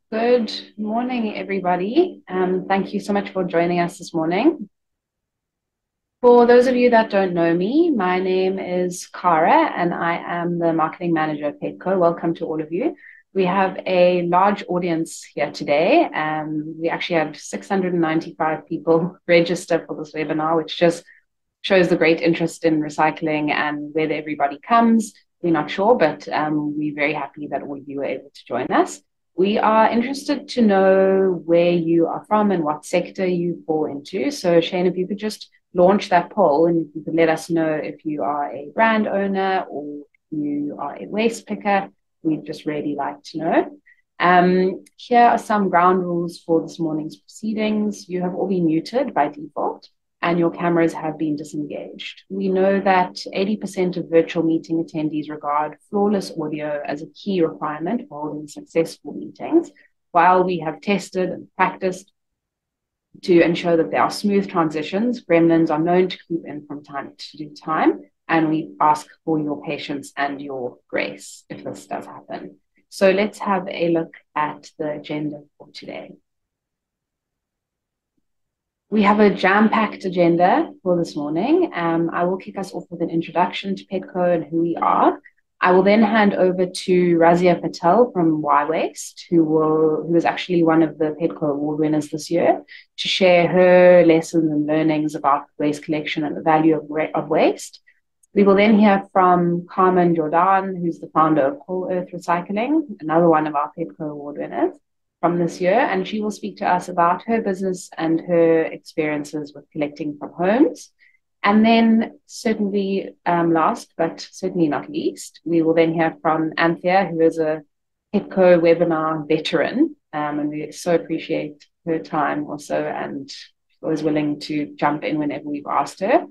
Good morning, everybody. Thank you so much for joining us this morning. For those of you that don't know me, my name is Cara and I am the marketing manager at Petco. Welcome to all of you. We have a large audience here today. We actually had 695 people register for this webinar, which just shows the great interest in recycling and whether everybody comes. We're not sure, but we're very happy that all of you were able to join us. We are interested to know where you are from and what sector you fall into. So Shane, if you could just launch that poll and you could let us know if you are a brand owner or you are a waste picker. We'd just really like to know. Here are some ground rules for this morning's proceedings. You have all been muted by default and your cameras have been disengaged. We know that 80% of virtual meeting attendees regard flawless audio as a key requirement for holding successful meetings. While we have tested and practiced to ensure that there are smooth transitions, gremlins are known to creep in from time to time, and we ask for your patience and your grace if this does happen. So let's have a look at the agenda for today. We have a jam-packed agenda for this morning. I will kick us off with an introduction to Petco and who we are. I will then hand over to Razia Patel from Y Waste, who is actually one of the Petco Award winners this year, to share her lessons and learnings about waste collection and the value of waste. We will then hear from Carmen Jordan, who's the founder of Whole Earth Recycling, another one of our Petco Award winners from this year, and she will speak to us about her business and her experiences with collecting from homes. And then certainly last, but certainly not least, we will then hear from Anthea, who is a Petco webinar veteran, and we so appreciate her time also, and was willing to jump in whenever we've asked her.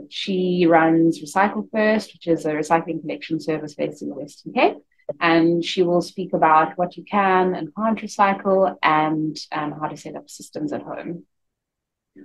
She runs Recycle First, which is a recycling collection service based in the Western Cape. And she will speak about what you can and can't recycle and how to set up systems at home.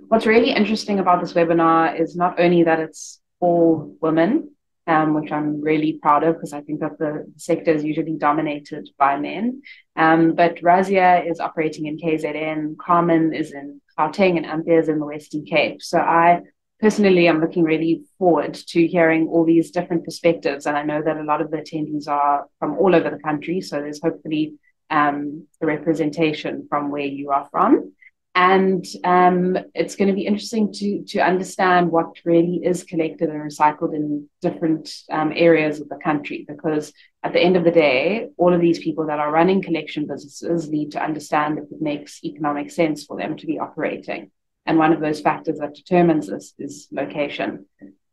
What's really interesting about this webinar is not only that it's all women, which I'm really proud of because I think that the sector is usually dominated by men, but Razia is operating in KZN, Carmen is in Gauteng, and Anthea is in the Western Cape. So I personally, I'm looking really forward to hearing all these different perspectives. And I know that a lot of the attendees are from all over the country. So there's hopefully a representation from where you are from. And it's going to be interesting to understand what really is collected and recycled in different areas of the country, because at the end of the day, all of these people that are running collection businesses need to understand if it makes economic sense for them to be operating. And one of those factors that determines this is location.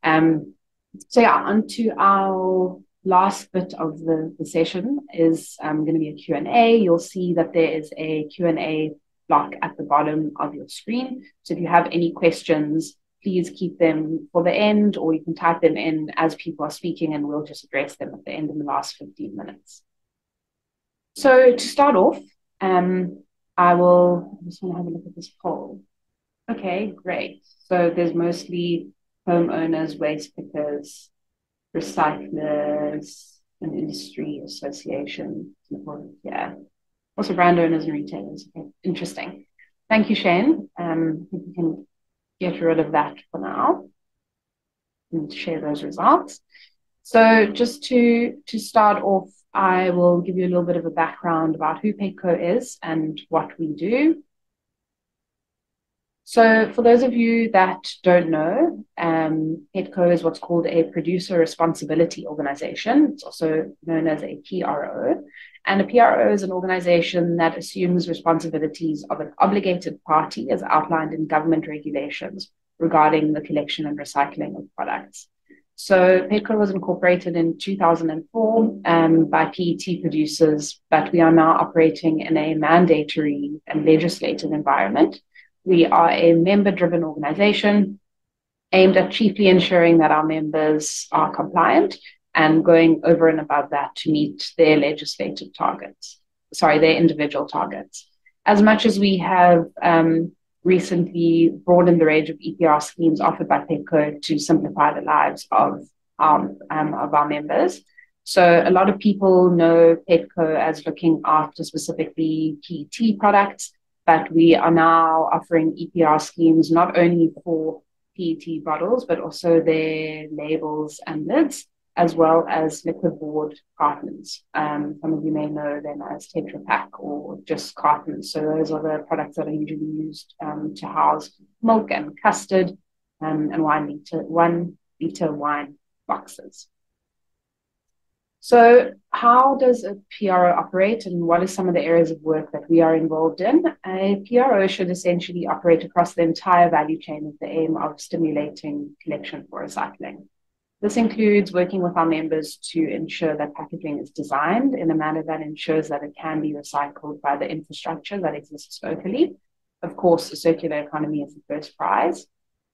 So yeah, on to our last bit of the session is going to be a Q&A. You'll see that there is a Q&A block at the bottom of your screen. So if you have any questions, please keep them for the end, or you can type them in as people are speaking and we'll just address them at the end in the last 15 minutes. So to start off, I just want to have a look at this poll. Okay, great. So there's mostly homeowners, waste pickers, recyclers, an industry association, people, yeah. Also brand owners and retailers. Okay, interesting. Thank you, Shane. I think we can get rid of that for now and share those results. So just to start off, I will give you a little bit of a background about who Petco is and what we do. So for those of you that don't know, Petco is what's called a producer responsibility organization. It's also known as a PRO. And a PRO is an organization that assumes responsibilities of an obligated party as outlined in government regulations regarding the collection and recycling of products. So Petco was incorporated in 2004 by PET producers, but we are now operating in a mandatory and legislative environment. We are a member-driven organization aimed at chiefly ensuring that our members are compliant and going over and above that to meet their legislative targets, their individual targets. As much as we have recently broadened the range of EPR schemes offered by Petco to simplify the lives of our members, So a lot of people know Petco as looking after specifically PET products, but we are now offering EPR schemes not only for PET bottles, but also their labels and lids, as well as liquid board cartons. Some of you may know them as Tetra Pak or just cartons. So those are the products that are usually used to house milk and custard and 1 liter wine boxes. So how does a PRO operate and what are some of the areas of work that we are involved in? A PRO should essentially operate across the entire value chain with the aim of stimulating collection for recycling. This includes working with our members to ensure that packaging is designed in a manner that ensures that it can be recycled by the infrastructure that exists locally. Of course, the circular economy is the first prize.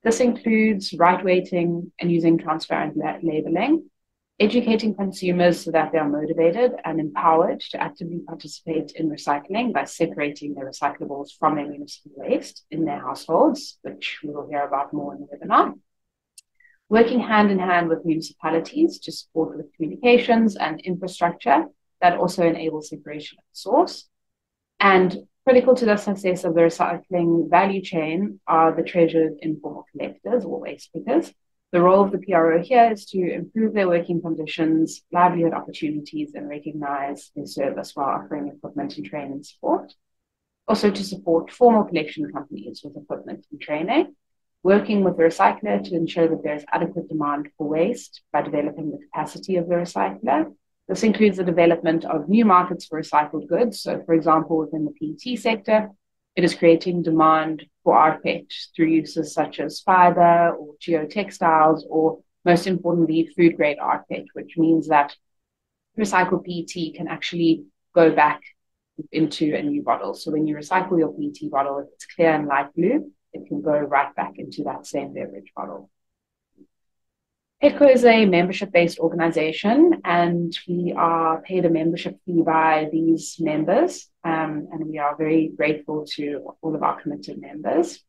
This includes right weighting and using transparent labeling, educating consumers so that they are motivated and empowered to actively participate in recycling by separating their recyclables from their municipal waste in their households, which we will hear about more in the webinar. Working hand in hand with municipalities to support with communications and infrastructure that also enables separation at source. And critical to the success of the recycling value chain are the treasured informal collectors or waste pickers. The role of the PRO here is to improve their working conditions, livelihood opportunities, and recognize their service while offering equipment and training support. Also to support formal collection companies with equipment and training, working with the recycler to ensure that there's adequate demand for waste by developing the capacity of the recycler. This includes the development of new markets for recycled goods. So, for example, within the PET sector, it is creating demand for rPET through uses such as fiber or geotextiles, or most importantly, food-grade rPET, which means that recycled PET can actually go back into a new bottle. So when you recycle your PET bottle, if it's clear and light blue, it can go right back into that same beverage bottle. Petco is a membership-based organization, and we are paid a membership fee by these members, and we are very grateful to all of our committed members.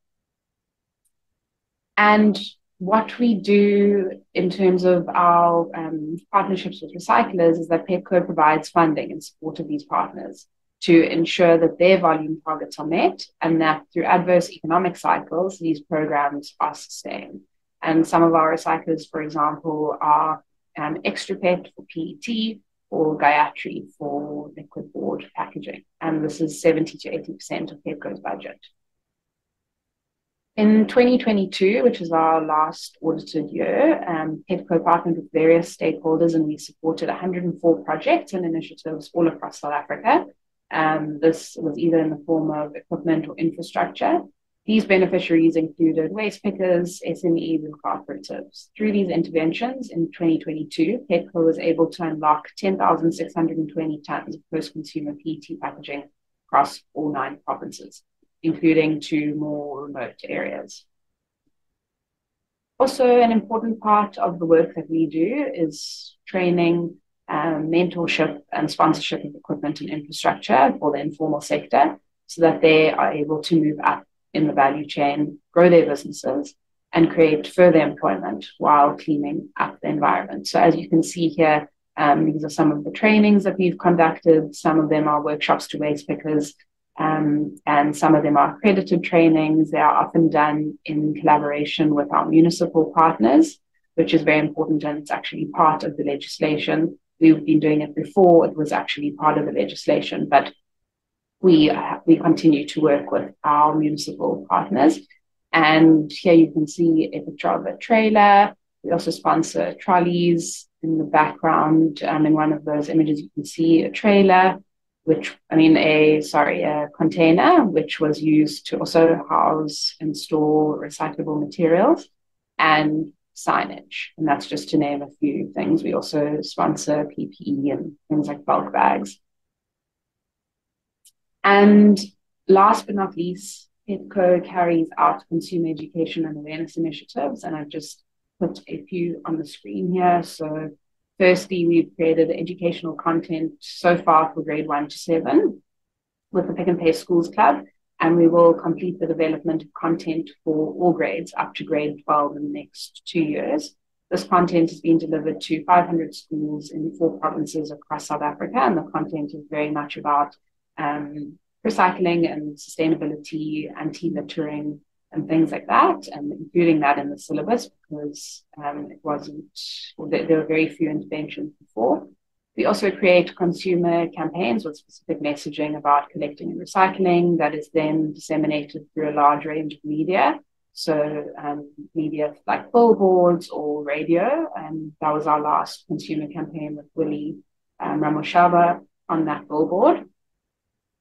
And what we do in terms of our partnerships with recyclers is that Petco provides funding in support of these partners to ensure that their volume targets are met and that through adverse economic cycles, these programs are sustained. And some of our recyclers, for example, are Extra Pet for PET or Gayatri for liquid board packaging. And this is 70 to 80% of Petco's budget. In 2022, which is our last audited year, Petco partnered with various stakeholders and we supported 104 projects and initiatives all across South Africa. This was either in the form of equipment or infrastructure. These beneficiaries included waste pickers, SMEs, and cooperatives. Through these interventions in 2022, Petco was able to unlock 10,620 tons of post-consumer PET packaging across all 9 provinces, including 2 more remote areas. Also, an important part of the work that we do is training, mentorship, and sponsorship of equipment and infrastructure for the informal sector so that they are able to move up in the value chain, grow their businesses, and create further employment while cleaning up the environment. So as you can see here, these are some of the trainings that we've conducted. Some of them are workshops to waste pickers, and some of them are accredited trainings. They are often done in collaboration with our municipal partners, which is very important, and it's actually part of the legislation. We've been doing it before it was actually part of the legislation, but we continue to work with our municipal partners. And here you can see a picture of a trailer. We also sponsor trolleys in the background. In one of those images, you can see a trailer, a container, which was used to also house and store recyclable materials, and signage. And that's just to name a few things. We also sponsor PPE and things like bulk bags. And last but not least, Petco carries out consumer education and awareness initiatives, and I've just put a few on the screen here. So firstly, we've created educational content so far for grade 1 to 7 with the Pick and Pay Schools Club, and we will complete the development of content for all grades up to grade 12 in the next 2 years. This content is being delivered to 500 schools in 4 provinces across South Africa, and the content is very much about recycling and sustainability, anti-littering, and things like that, and including that in the syllabus because it wasn't, well, there were very few interventions before. We also create consumer campaigns with specific messaging about collecting and recycling that is then disseminated through a large range of media. So media like billboards or radio, and that was our last consumer campaign with Willie Ramoshaba on that billboard.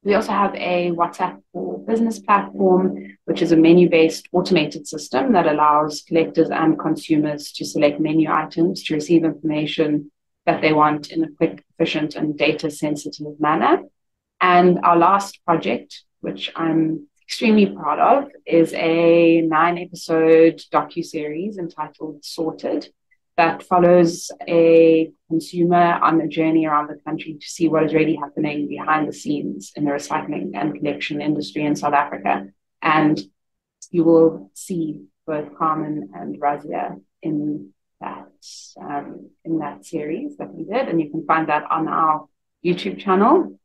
We also have a WhatsApp for Business platform, which is a menu-based automated system that allows collectors and consumers to select menu items to receive information that they want in a quick, efficient, and data-sensitive manner. And our last project, which I'm extremely proud of, is a 9-episode docuseries entitled Sorted that follows a consumer on a journey around the country to see what is really happening behind the scenes in the recycling and collection industry in South Africa. And you will see both Carmen and Razia in that series that we did, and you can find that on our YouTube channel.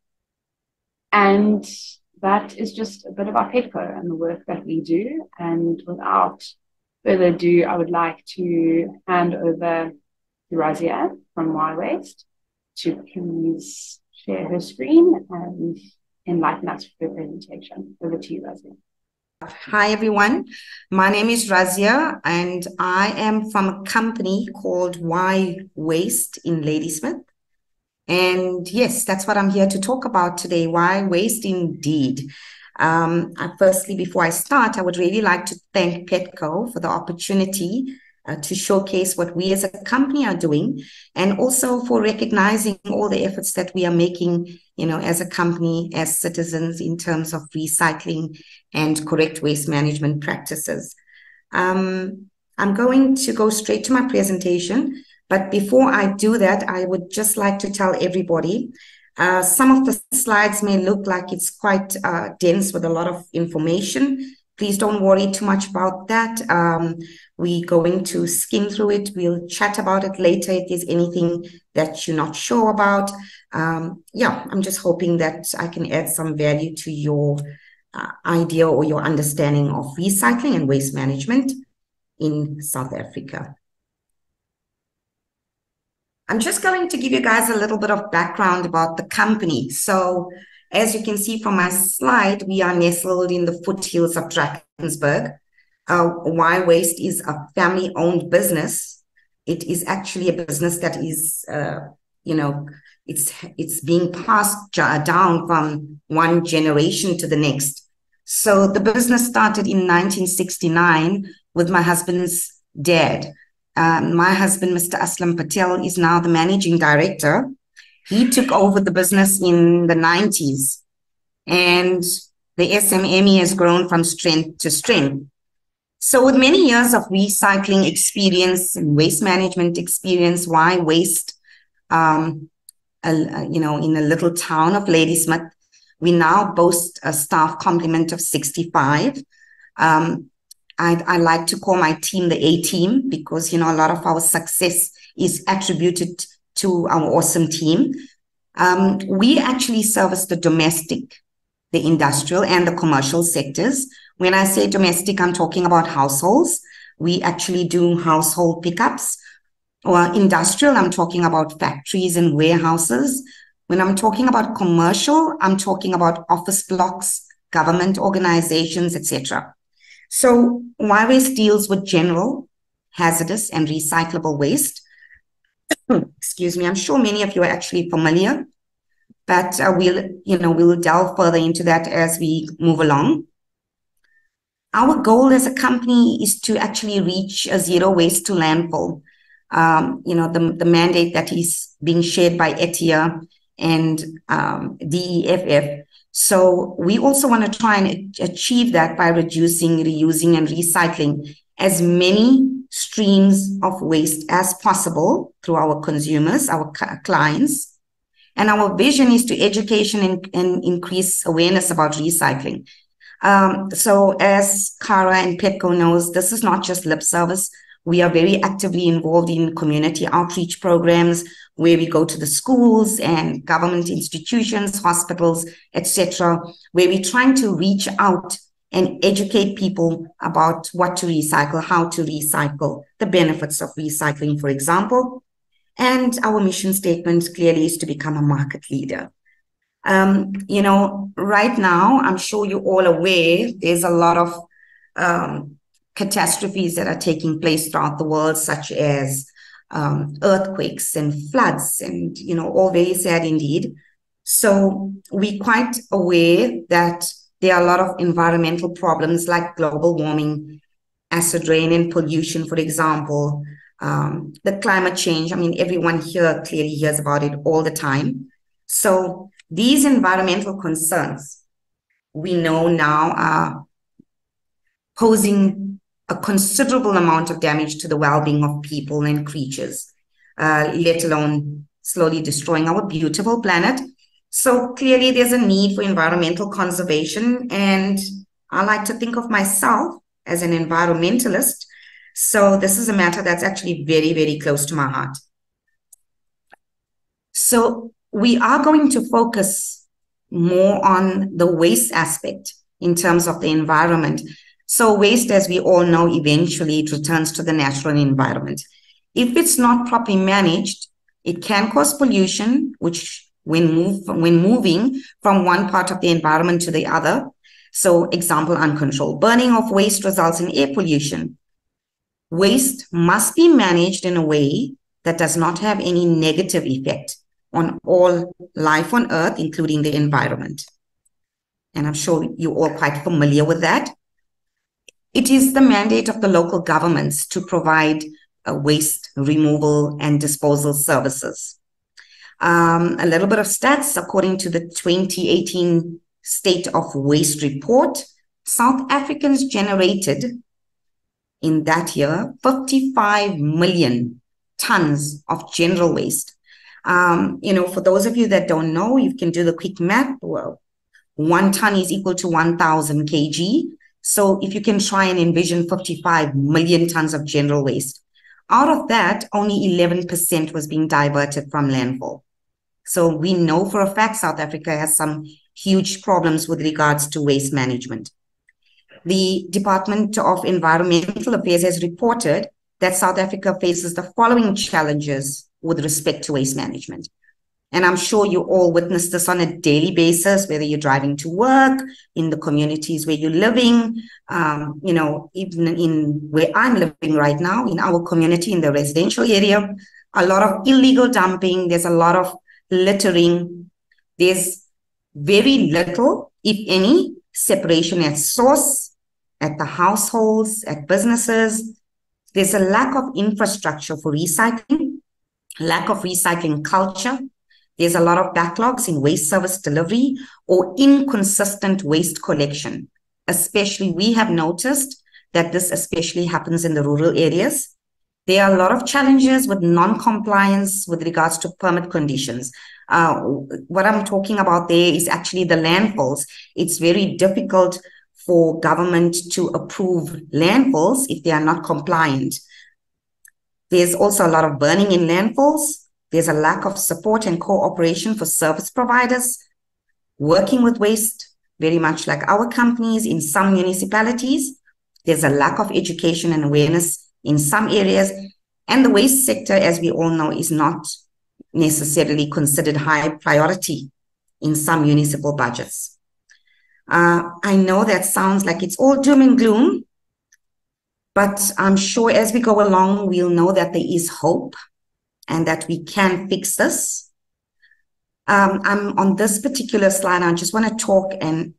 And that is just a bit about Petco and the work that we do. And without further ado, I would like to hand over to Razia from Y Waste to please share her screen and enlighten us with her presentation. Over to you, Razia. Hi, everyone. My name is Razia, and I am from a company called Y Waste in Ladysmith. And yes, that's what I'm here to talk about today. Y Waste indeed. Firstly, before I start, I would really like to thank Petco for the opportunity to showcase what we as a company are doing, and also for recognizing all the efforts that we are making, as a company, as citizens, in terms of recycling and correct waste management practices. I'm going to go straight to my presentation, but before I do that, I would just like to tell everybody, some of the slides may look like it's quite dense with a lot of information. Please don't worry too much about that. We're going to skim through it. We'll chat about it later if there's anything that you're not sure about. I'm just hoping that I can add some value to your idea or your understanding of recycling and waste management in South Africa. I'm just going to give you guys a little bit of background about the company. So as you can see from my slide, we are nestled in the foothills of Drakensberg. Y Waste is a family-owned business. It is actually a business that is, it's being passed down from one generation to the next. So the business started in 1969 with my husband's dad. My husband, Mr. Aslam Patel, is now the managing director. He took over the business in the 90s, and the SMME has grown from strength to strength. So with many years of recycling experience and waste management experience, Y Waste, in a little town of Ladysmith, we now boast a staff complement of 65. I like to call my team the A-team because, a lot of our success is attributed to our awesome team. We actually service the domestic, the industrial, and the commercial sectors. When I say domestic, I'm talking about households. We actually do household pickups. Or industrial, I'm talking about factories and warehouses. When I'm talking about commercial, I'm talking about office blocks, government organizations, etc. So Y Waste deals with general, hazardous, and recyclable waste. Excuse me, I'm sure many of you are actually familiar, but we'll delve further into that as we move along. Our goal as a company is to actually reach a zero waste to landfill. The mandate that is being shared by ETIA and DEFF. So we also want to try and achieve that by reducing, reusing, and recycling as many streams of waste as possible through our consumers, our clients. And our vision is to education and increase awareness about recycling. So as Cara and Petco knows, this is not just lip service. We are very actively involved in community outreach programs where we go to the schools and government institutions, hospitals, etc., where we're trying to reach out and educate people about what to recycle, how to recycle, the benefits of recycling, for example. And our mission statement clearly is to become a market leader. Right now, I'm sure you're all aware, there's a lot of catastrophes that are taking place throughout the world, such as earthquakes and floods, and, all very sad indeed. So we're quite aware that there are a lot of environmental problems like global warming, acid rain and pollution, for example, the climate change. I mean, everyone here clearly hears about it all the time. So these environmental concerns, we know now, are posing a considerable amount of damage to the well-being of people and creatures, let alone slowly destroying our beautiful planet. So clearly there's a need for environmental conservation, and I like to think of myself as an environmentalist. So this is a matter that's actually very, very close to my heart. So we are going to focus more on the waste aspect in terms of the environment. So waste, as we all know, eventually it returns to the natural environment. If it's not properly managed, it can cause pollution, which when moving from one part of the environment to the other. So example, uncontrolled burning of waste results in air pollution. Waste must be managed in a way that does not have any negative effect on all life on Earth, including the environment. And I'm sure you're all quite familiar with that. It is the mandate of the local governments to provide waste removal and disposal services. A little bit of stats. According to the 2018 State of Waste Report, South Africans generated in that year 55 million tons of general waste. For those of you that don't know, you can do the quick math. Well, 1 ton is equal to 1,000 kg. So if you can try and envision 55 million tons of general waste, out of that, only 11% was being diverted from landfill. So we know for a fact South Africa has some huge problems with regards to waste management. The Department of Environmental Affairs has reported that South Africa faces the following challenges with respect to waste management. And I'm sure you all witness this on a daily basis, whether you're driving to work, in the communities where you're living, even in where I'm living right now, in our community, in the residential area, a lot of illegal dumping. There's a lot of littering. There's very little, if any, separation at source, at the households, at businesses. There's a lack of infrastructure for recycling, lack of recycling culture. There's a lot of backlogs in waste service delivery or inconsistent waste collection. Especially, we have noticed that this especially happens in the rural areas. There are a lot of challenges with non-compliance with regards to permit conditions. What I'm talking about there is actually the landfills. It's very difficult for government to approve landfills if they are not compliant. There's also a lot of burning in landfills. There's a lack of support and cooperation for service providers working with waste, very much like our companies in some municipalities. There's a lack of education and awareness in some areas. And the waste sector, as we all know, is not necessarily considered high priority in some municipal budgets. I know that sounds like it's all doom and gloom, but I'm sure as we go along, we'll know that there is hope and that we can fix this. I'm on this particular slide. I just want to talk and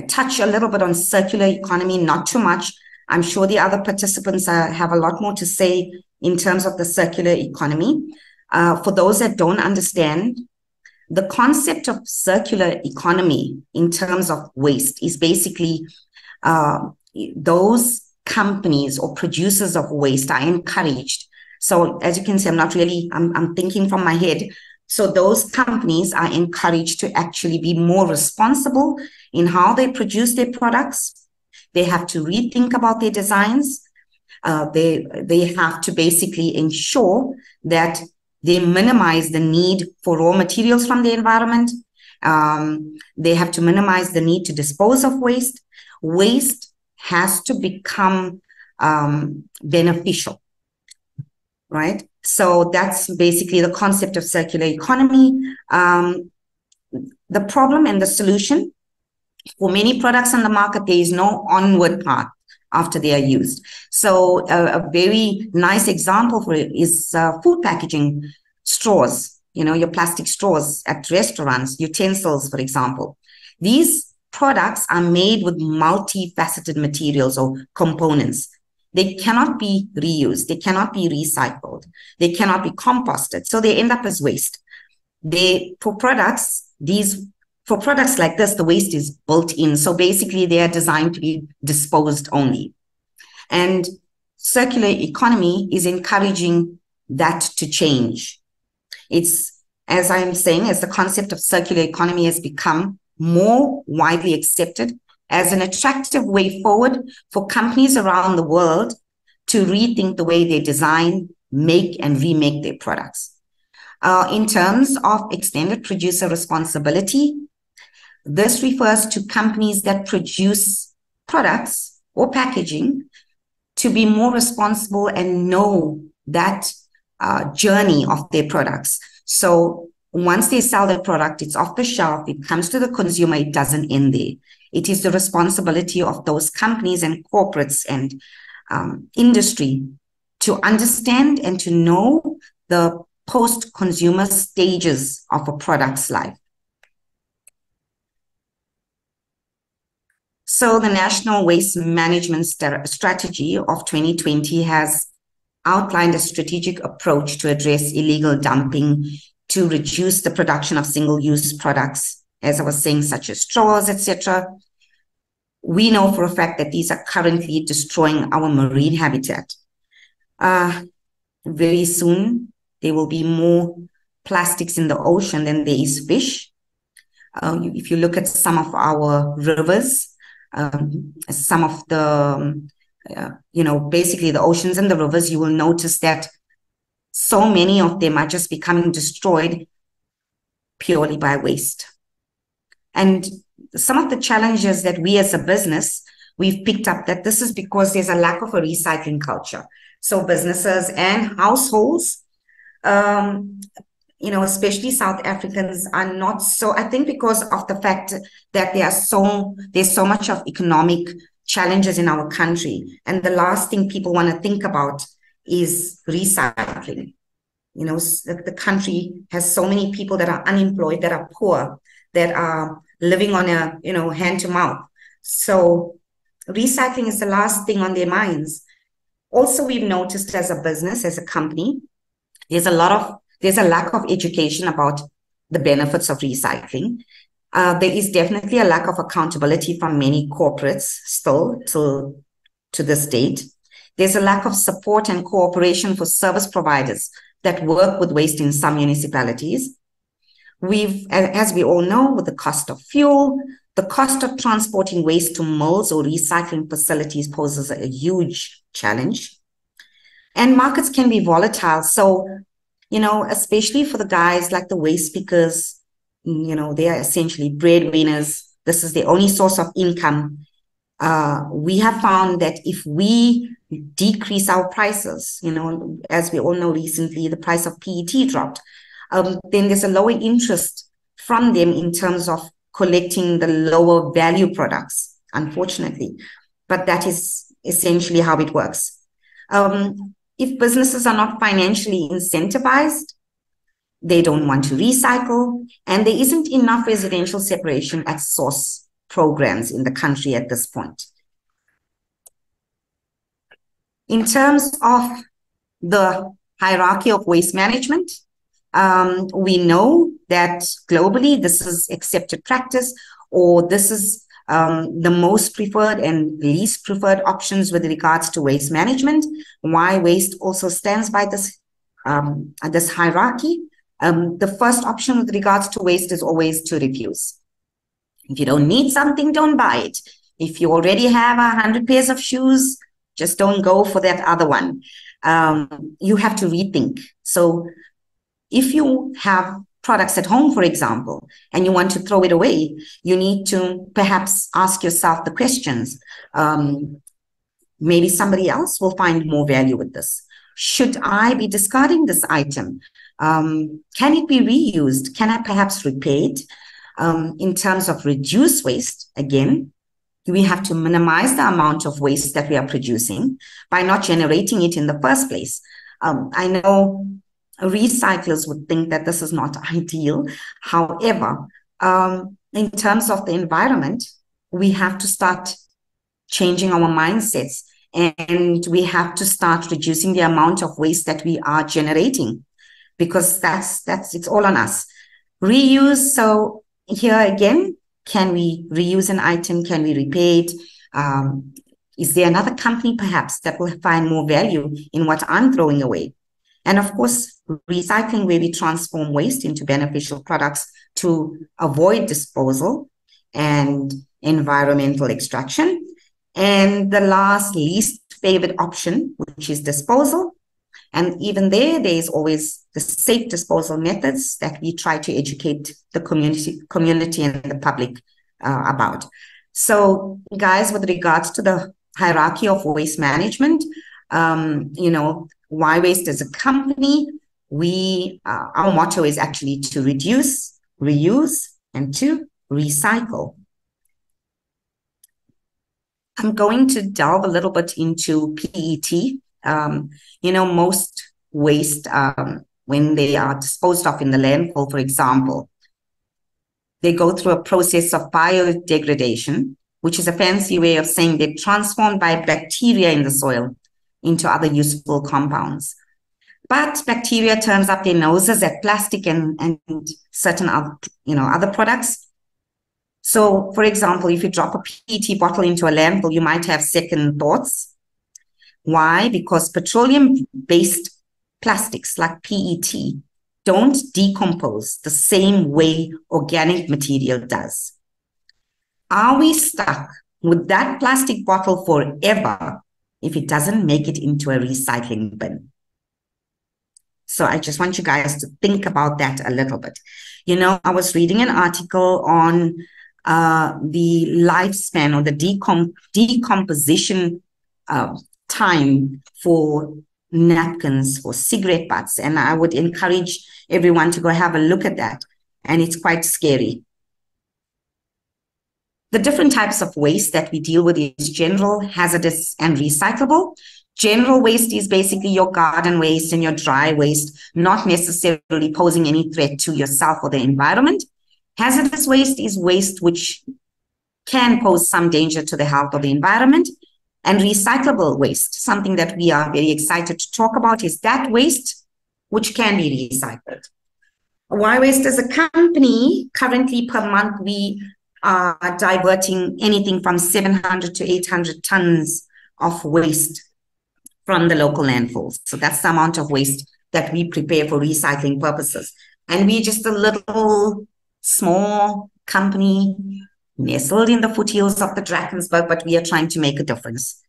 touch a little bit on circular economy, not too much. I'm sure the other participants have a lot more to say in terms of the circular economy. For those that don't understand, the concept of circular economy in terms of waste is basically those companies or producers of waste are encouraged. So as you can see, I'm thinking from my head. So those companies are encouraged to actually be more responsible in how they produce their products. They have to rethink about their designs. They have to basically ensure that they minimize the need for raw materials from the environment. They have to minimize the need to dispose of waste. Waste has to become beneficial, right? So that's basically the concept of circular economy. The problem and the solution: for many products on the market, there is no onward path after they are used. So a very nice example for it is food packaging straws, your plastic straws at restaurants, utensils, for example. These products are made with multifaceted materials or components. They cannot be reused. They cannot be recycled. They cannot be composted. So they end up as waste. For products like this, the waste is built in. So basically, they are designed to be disposed only. And circular economy is encouraging that to change. It's, as I'm saying, as the concept of circular economy has become more widely accepted as an attractive way forward for companies around the world to rethink the way they design, make, and remake their products. In terms of extended producer responsibility, this refers to companies that produce products or packaging to be more responsible and know that journey of their products. So once they sell their product, it's off the shelf, it comes to the consumer, it doesn't end there. It is the responsibility of those companies and corporates and industry to understand and to know the post-consumer stages of a product's life. So the National Waste Management Strategy of 2020 has outlined a strategic approach to address illegal dumping, to reduce the production of single-use products, as I was saying, such as straws, etc. We know for a fact that these are currently destroying our marine habitat. Very soon, there will be more plastics in the ocean than there is fish. If you look at some of our rivers, some of the, basically the oceans and the rivers, you will notice that so many of them are just becoming destroyed purely by waste. And some of the challenges that we as a business, we've picked up that this is because there's a lack of a recycling culture. So businesses and households, especially South Africans, are not so, I think because of the fact that there's so much of economic challenges in our country. And the last thing people want to think about is recycling. The country has so many people that are unemployed, that are poor, that are living on a, hand to mouth. So recycling is the last thing on their minds. Also, we've noticed as a business, as a company, there's a lack of education about the benefits of recycling. There is definitely a lack of accountability from many corporates still to this date. There's a lack of support and cooperation for service providers that work with waste in some municipalities. As we all know, with the cost of fuel, the cost of transporting waste to mills or recycling facilities poses a huge challenge. And markets can be volatile. So, especially for the guys like the waste pickers, they are essentially breadwinners. This is their only source of income. We have found that if we decrease our prices, as we all know recently, the price of PET dropped, then there's a lower interest from them in terms of collecting the lower value products, unfortunately. But that is essentially how it works. If businesses are not financially incentivized, they don't want to recycle, and there isn't enough residential separation at source programs in the country at this point. In terms of the hierarchy of waste management, we know that globally this is accepted practice, or this is the most preferred and least preferred options with regards to waste management. Why waste also stands by this hierarchy. The first option with regards to waste is always to refuse. If you don't need something, don't buy it. If you already have 100 pairs of shoes, Just don't go for that other one. You have to rethink. So if you have products at home, for example, and you want to throw it away, you need to perhaps ask yourself the questions. Maybe somebody else will find more value with this. Should I be discarding this item? Can it be reused? Can I perhaps repair it? In terms of reduce waste, again, we have to minimize the amount of waste that we are producing by not generating it in the first place. I know recyclers would think that this is not ideal. However, in terms of the environment, we have to start changing our mindsets, and we have to start reducing the amount of waste that we are generating, because it's all on us. Reuse. So here again, can we reuse an item? Can we repair it? Is there another company perhaps that will find more value in what I'm throwing away? And of course, recycling, where we transform waste into beneficial products to avoid disposal and environmental extraction. And the last, least favorite option, which is disposal. And even there's always the safe disposal methods that we try to educate the community and the public about. So, guys, with regards to the hierarchy of waste management, Y Waste as a company, our motto is actually to reduce, reuse, and to recycle. I'm going to delve a little bit into PET. Most waste, when they are disposed of in the landfill, for example, they go through a process of biodegradation, which is a fancy way of saying they're transformed by bacteria in the soil into other useful compounds. But bacteria turns up their noses at plastic and certain other products. So, for example, if you drop a PET bottle into a landfill, you might have second thoughts. Why? Because petroleum-based plastics like PET don't decompose the same way organic material does. Are we stuck with that plastic bottle forever if it doesn't make it into a recycling bin? So I just want you guys to think about that a little bit. I was reading an article on the lifespan or the decomposition time for napkins, for cigarette butts. And I would encourage everyone to go have a look at that. And it's quite scary. The different types of waste that we deal with is general, hazardous, and recyclable. General waste is basically your garden waste and your dry waste, not necessarily posing any threat to yourself or the environment. Hazardous waste is waste which can pose some danger to the health of the environment. And recyclable waste, something that we are very excited to talk about, is that waste which can be recycled. Y Waste as a company, currently per month, we are diverting anything from 700 to 800 tons of waste from the local landfills. So that's the amount of waste that we prepare for recycling purposes. And we're just a little small company nestled in the foothills of the Drakensberg, but we are trying to make a difference.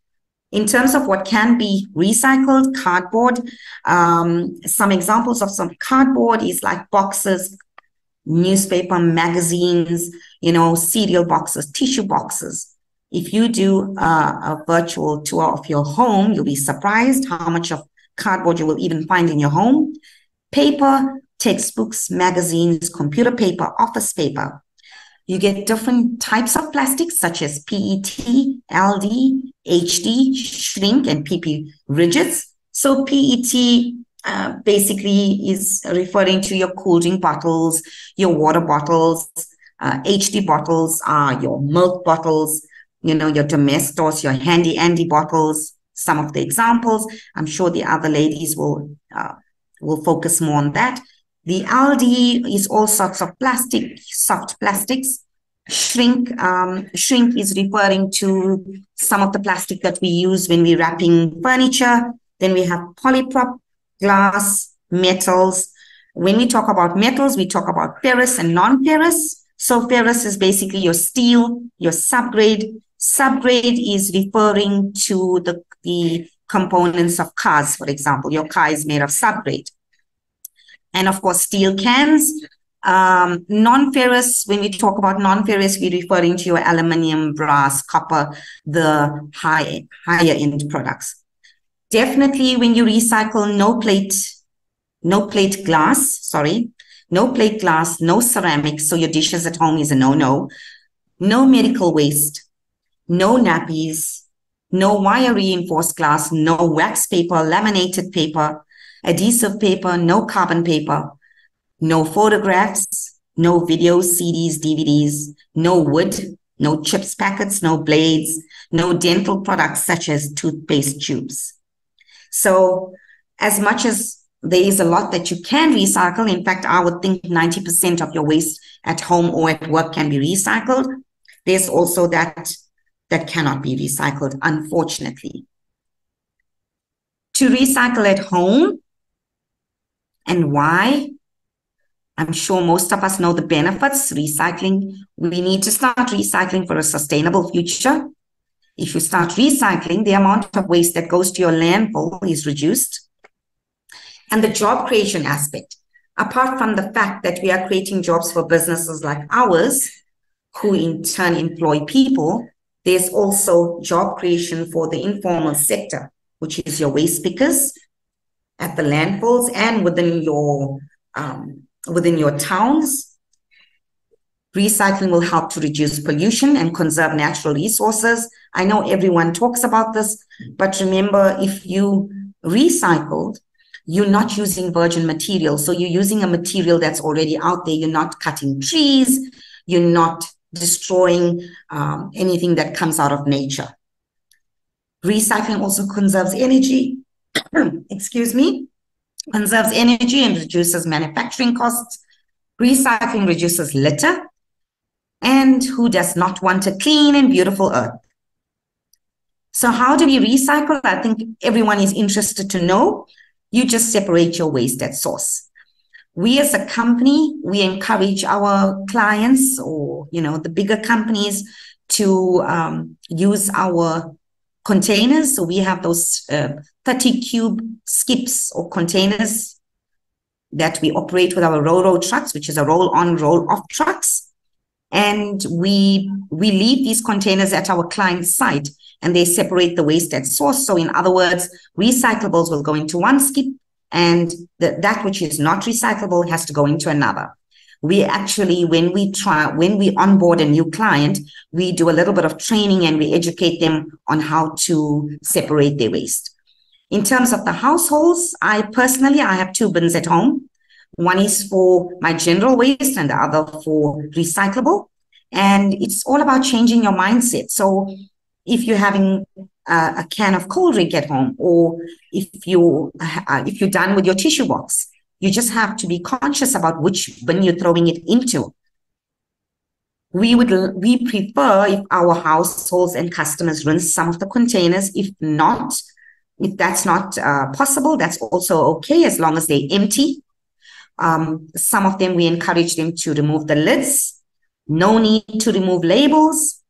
In terms of what can be recycled, cardboard, some examples of some cardboard is like boxes, newspaper, magazines, cereal boxes, tissue boxes. If you do a virtual tour of your home, you'll be surprised how much of cardboard you will even find in your home. Paper, textbooks, magazines, computer paper, office paper. You get different types of plastics such as PET, LD, HD, shrink, and PP rigids. So PET basically is referring to your cool drink bottles, your water bottles. HD bottles are your milk bottles, your Domestos, your Handy Andy bottles. Some of the examples, I'm sure the other ladies will focus more on that. The LD is all sorts of plastic, soft plastics. Shrink is referring to some of the plastic that we use when we're wrapping furniture. Then we have polyprop, glass, metals. When we talk about metals, we talk about ferrous and non-ferrous. So ferrous is basically your steel, your subgrade, Subgrade is referring to the components of cars, for example. Your car is made of subgrade. And of course, steel cans. Non-ferrous, when we talk about non-ferrous, we're referring to your aluminum, brass, copper, the higher end products. Definitely when you recycle, no plate glass, no ceramics, so your dishes at home is a no-no. No medical waste, no nappies, no wire reinforced glass, no wax paper, laminated paper, adhesive paper, no carbon paper, no photographs, no videos, CDs, DVDs, no wood, no chips packets, no blades, no dental products such as toothpaste tubes. So as much as there is a lot that you can recycle, in fact, I would think 90% of your waste at home or at work can be recycled. There's also that cannot be recycled, unfortunately. To recycle at home, and why? I'm sure most of us know the benefits. Recycling, we need to start recycling for a sustainable future. If you start recycling, the amount of waste that goes to your landfill is reduced. And the job creation aspect, apart from the fact that we are creating jobs for businesses like ours, who in turn employ people, there's also job creation for the informal sector, which is your waste pickers at the landfills and within your towns. Recycling will help to reduce pollution and conserve natural resources. I know everyone talks about this, but remember, if you recycled, you're not using virgin material. So you're using a material that's already out there. You're not cutting trees. You're not destroying anything that comes out of nature. Recycling also conserves energy, conserves energy and reduces manufacturing costs. Recycling reduces litter. And who does not want a clean and beautiful earth? So how do we recycle? I think everyone is interested to know. You just separate your waste at source. We as a company, we encourage our clients or, the bigger companies to use our containers. So we have those 30 cube skips or containers that we operate with our roll trucks, which is a roll-on, roll-off trucks. And we leave these containers at our client's site and they separate the waste at source. So in other words, recyclables will go into one skip and that which is not recyclable has to go into another. We actually, when we onboard a new client, we do a little bit of training and we educate them on how to separate their waste. In terms of the households, I have 2 bins at home. One is for my general waste and the other for recyclable. And it's all about changing your mindset. So if you're having a can of cold drink at home, or if you're done with your tissue box, you just have to be conscious about which bin you're throwing it into. We prefer if our households and customers rinse some of the containers. If that's not possible, that's also okay as long as they're empty. Some of them, we encourage them to remove the lids. No need to remove labels.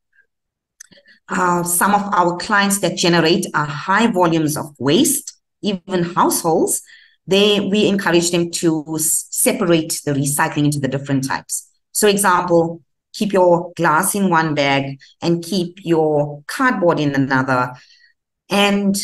Some of our clients that generate high volumes of waste, even households, we encourage them to separate the recycling into the different types. So example, keep your glass in one bag and keep your cardboard in another. And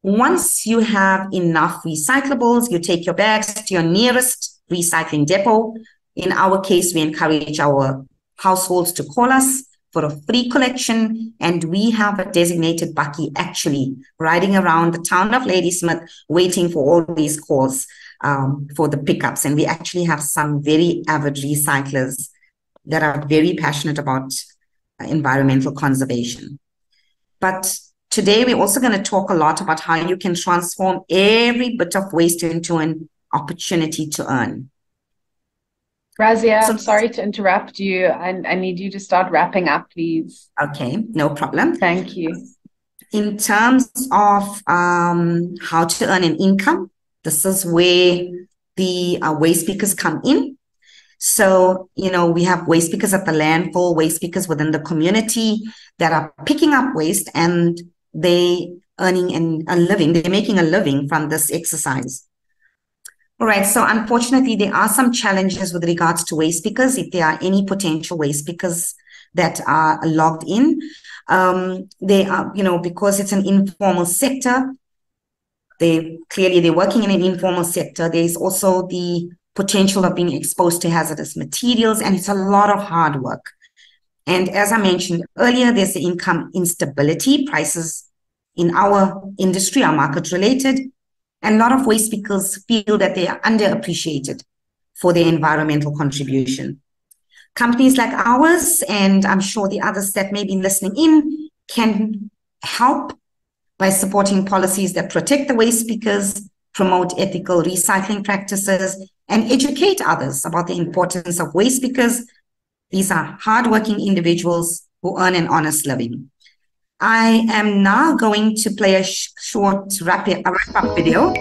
once you have enough recyclables, you take your bags to your nearest recycling depot. In our case, we encourage our households to call us for a free collection, and we have a designated bakkie actually riding around the town of Ladysmith waiting for all these calls for the pickups. And we actually have some very avid recyclers that are very passionate about environmental conservation. But today we're also going to talk a lot about how you can transform every bit of waste into an opportunity to earn. Razia, I'm sorry to interrupt you. I need you to start wrapping up, please. Okay, no problem. Thank you. In terms of how to earn an income, this is where the waste pickers come in. So, we have waste pickers at the landfill, waste pickers within the community that are picking up waste, and they earning a living. They're making a living from this exercise. All right. So unfortunately, there are some challenges with regards to waste pickers. If there are any potential waste pickers that are logged in, they are, because it's an informal sector, they're working in an informal sector. There's also the potential of being exposed to hazardous materials, and it's a lot of hard work. And as I mentioned earlier, there's the income instability. Prices in our industry are market related, and a lot of waste pickers feel that they are underappreciated for their environmental contribution. Companies like ours, and I'm sure the others that may be listening in, can help by supporting policies that protect the waste pickers, promote ethical recycling practices, and educate others about the importance of waste pickers. These are hardworking individuals who earn an honest living. I am now going to play a short wrap-up video.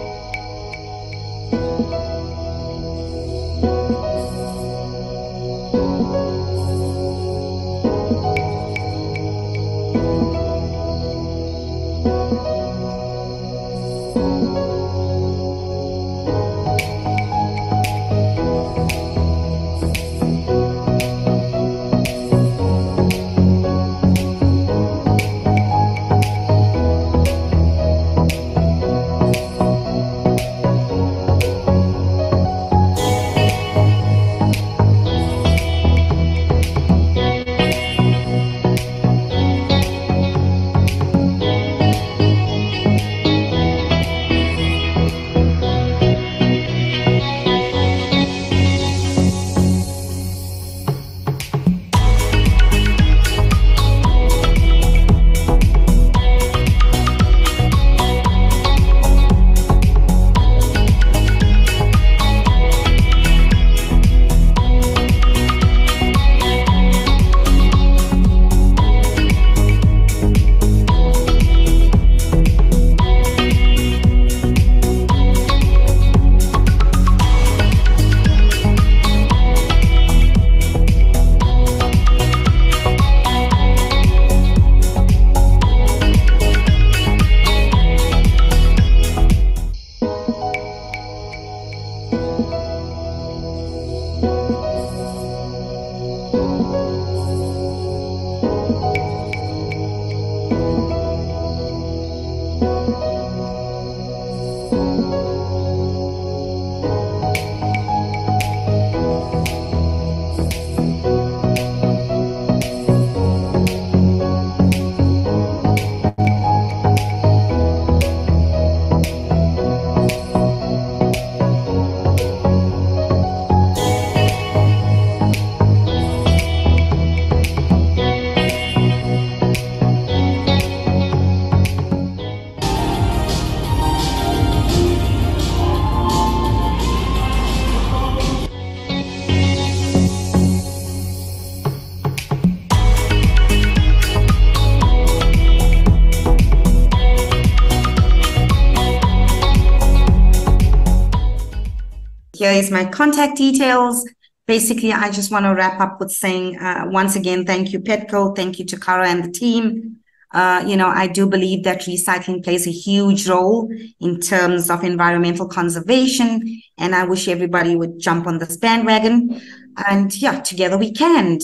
Here is my contact details. Basically, I just want to wrap up with saying, once again, thank you, Petco. Thank you to Cara and the team. I do believe that recycling plays a huge role in terms of environmental conservation, and I wish everybody would jump on this bandwagon. And yeah, together we can.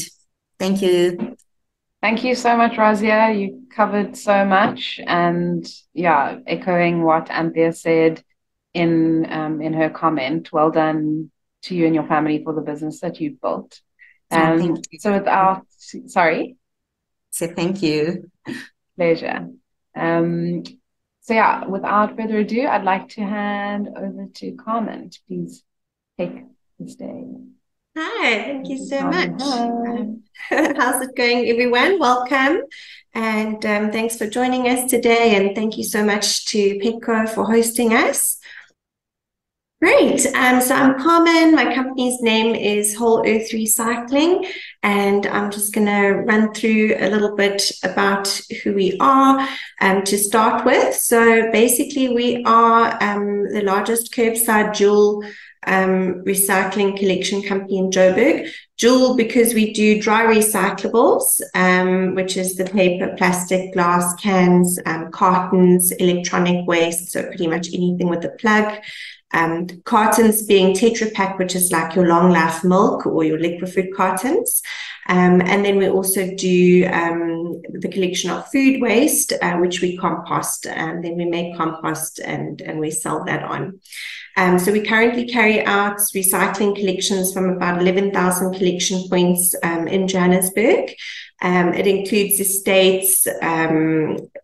Thank you. Thank you so much, Razia. You covered so much, and yeah, echoing what Anthea said in her comment. Well done to you and your family for the business that you've built. Thank you. So sorry. So thank you. Pleasure. So yeah, without further ado, I'd like to hand over to Carmen to please take the stage. Hi, thank you so much. How's it going, everyone? Welcome. And thanks for joining us today. And thank you so much to Petco for hosting us. Great. So I'm Carmen. My company's name is Whole Earth Recycling, and I'm just going to run through a little bit about who we are to start with. So basically, we are the largest curbside dual recycling collection company in Joburg. Jewel, because we do dry recyclables, which is the paper, plastic, glass, cans, cartons, electronic waste, so pretty much anything with a plug. Cartons being Tetra Pak, which is like your long life milk or your liquid cartons. And then we also do the collection of food waste, which we compost, and then we make compost and we sell that on. So we currently carry out recycling collections from about 11,000 collection points in Johannesburg. It includes estates,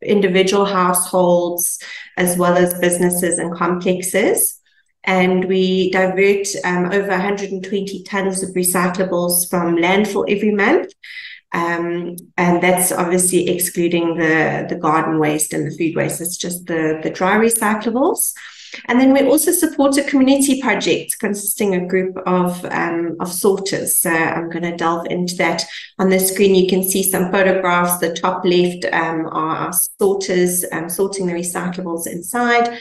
individual households, as well as businesses and complexes. And we divert over 120 tons of recyclables from landfill every month. And that's obviously excluding the garden waste and the food waste. It's just the dry recyclables. And then we also support a community project consisting of a group of sorters. So I'm going to delve into that. On the screen, you can see some photographs. The top left are our sorters sorting the recyclables inside.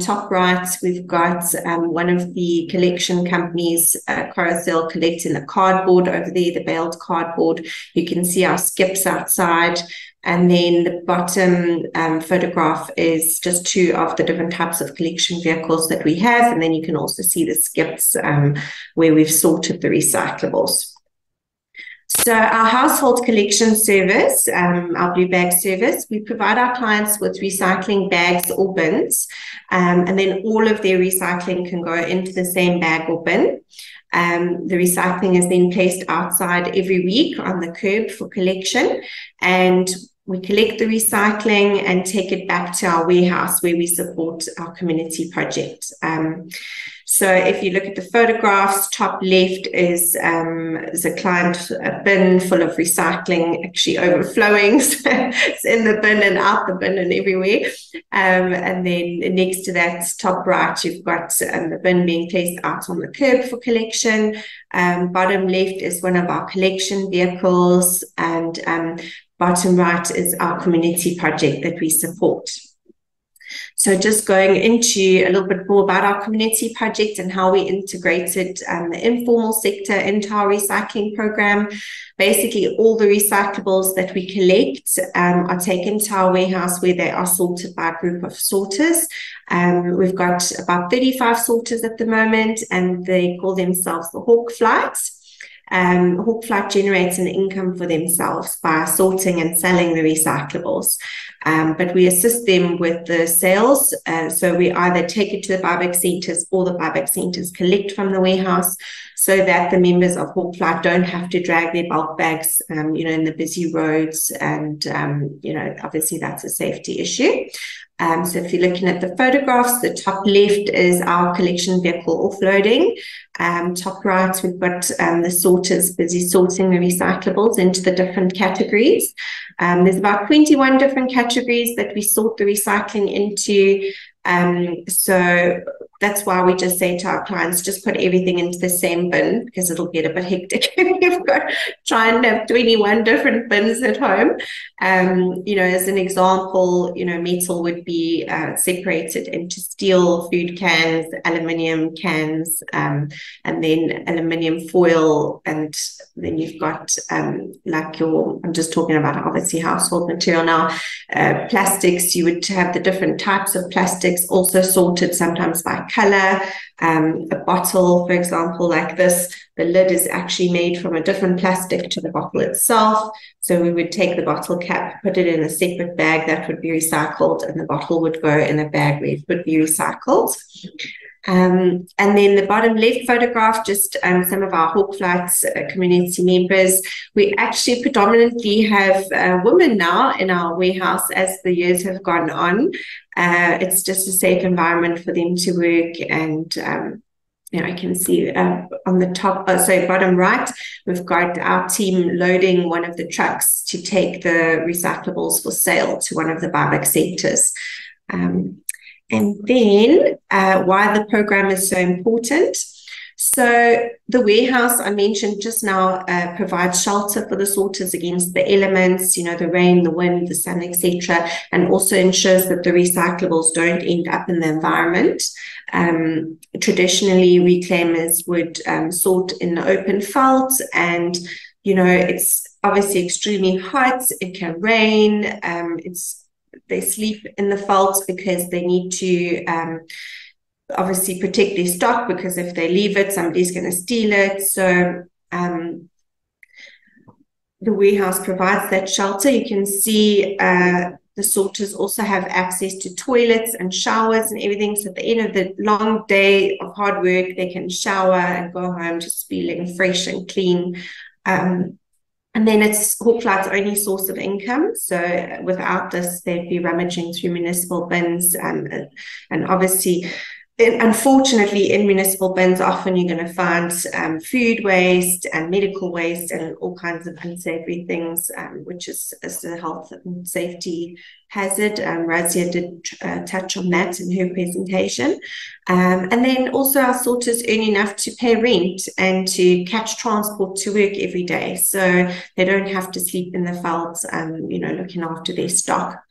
Top right, we've got one of the collection companies, Carousel, collecting the cardboard over there, the baled cardboard. You can see our skips outside. And then the bottom photograph is just two of the different types of collection vehicles that we have. And then you can also see the skips where we've sorted the recyclables. So our household collection service, our blue bag service, we provide our clients with recycling bags or bins, and then all of their recycling can go into the same bag or bin. The recycling is then placed outside every week on the curb for collection, and we collect the recycling and take it back to our warehouse where we support our community project. So if you look at the photographs, top left is a client, a bin full of recycling actually overflowing. So it's in the bin and out the bin and everywhere. And then next to that, top right, you've got the bin being placed out on the curb for collection. Bottom left is one of our collection vehicles, and bottom right is our community project that we support. So just going into a little bit more about our community project and how we integrated the informal sector into our recycling program. Basically, all the recyclables that we collect are taken to our warehouse where they are sorted by a group of sorters. We've got about 35 sorters at the moment, and they call themselves the Hawk Flights. Hawk Flight generates an income for themselves by sorting and selling the recyclables. But we assist them with the sales. So we either take it to the buyback centers or the buyback centers collect from the warehouse so that the members of Hawk Flight don't have to drag their bulk bags, in the busy roads. And, obviously that's a safety issue. So if you're looking at the photographs, the top left is our collection vehicle offloading. Top right, we've got the sorters busy sorting the recyclables into the different categories. There's about 21 different categories that we sort the recycling into. So that's why we just say to our clients, just put everything into the same bin, because it'll get a bit hectic if you've got try and have 21 different bins at home. As an example, metal would be separated into steel, food cans, aluminium cans, and then aluminium foil, and then you've got I'm just talking about obviously household material now. Plastics, you would have the different types of plastics also sorted sometimes by color. A bottle, for example, like this, the lid is actually made from a different plastic to the bottle itself. So we would take the bottle cap, put it in a separate bag that would be recycled, and the bottle would go in a bag where it would be recycled. And then the bottom left photograph, just some of our Hawk Flights community members. We actually predominantly have women now in our warehouse as the years have gone on. It's just a safe environment for them to work, and I can see on the top, bottom right, we've got our team loading one of the trucks to take the recyclables for sale to one of the buyback centers. And then why the program is so important. So the warehouse I mentioned just now provides shelter for the sorters against the elements, the rain, the wind, the sun, etc., and also ensures that the recyclables don't end up in the environment. Traditionally, reclaimers would sort in the open felt, and it's obviously extremely hot. It can rain. They sleep in the felt because they need to obviously protect their stock, because if they leave it, somebody's going to steal it. So the warehouse provides that shelter. You can see the sorters also have access to toilets and showers and everything. So at the end of the long day of hard work, they can shower and go home just feeling fresh and clean. And then it's Hawklight's only source of income. So without this, they'd be rummaging through municipal bins. And obviously, unfortunately, in municipal bins, often you're going to find food waste and medical waste and all kinds of unsavory things, which is a health and safety hazard. Razia did touch on that in her presentation. And then also our sorters earn enough to pay rent and to catch transport to work every day. So they don't have to sleep in the velds, looking after their stock.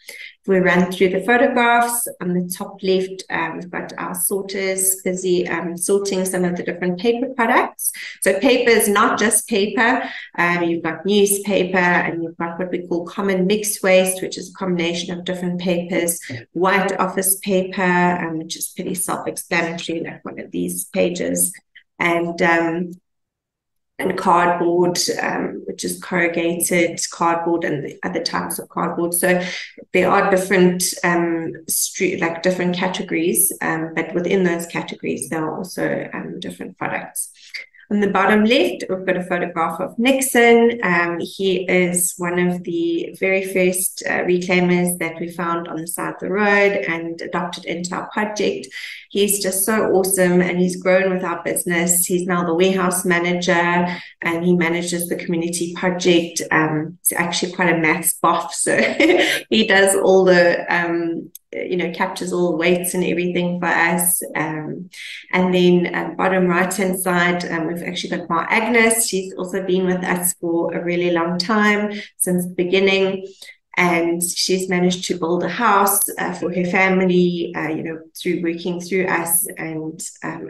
We run through the photographs. On the top left, we've got our sorters busy sorting some of the different paper products. So paper is not just paper. You've got newspaper, and you've got what we call common mixed waste, which is a combination of different papers. White office paper, which is pretty self-explanatory, like one of these pages. And cardboard, which is corrugated cardboard, and the other types of cardboard. So there are different different categories, but within those categories, there are also different products. On the bottom left, we've got a photograph of Nixon. He is one of the very first reclaimers that we found on the side of the road and adopted into our project. He's just so awesome, and he's grown with our business. He's now the warehouse manager, and he manages the community project. He's actually quite a maths buff, so he does all the captures all the weights and everything for us. And then bottom right-hand side, we've actually got Ma Agnes. She's also been with us for a really long time, since the beginning. And she's managed to build a house for her family, through working through us. And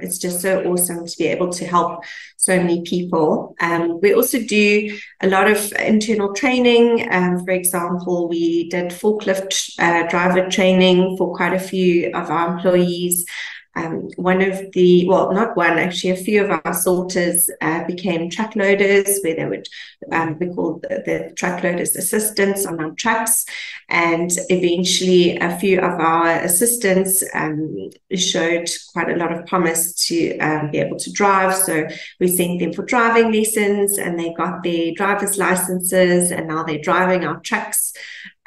it's just so awesome to be able to help so many people. We also do a lot of internal training. For example, we did forklift driver training for quite a few of our employees. A few of our sorters became truck loaders, where they would be called the truck loaders assistants on our trucks. And eventually a few of our assistants showed quite a lot of promise to be able to drive. So we sent them for driving lessons, and they got their driver's licenses, and now they're driving our trucks.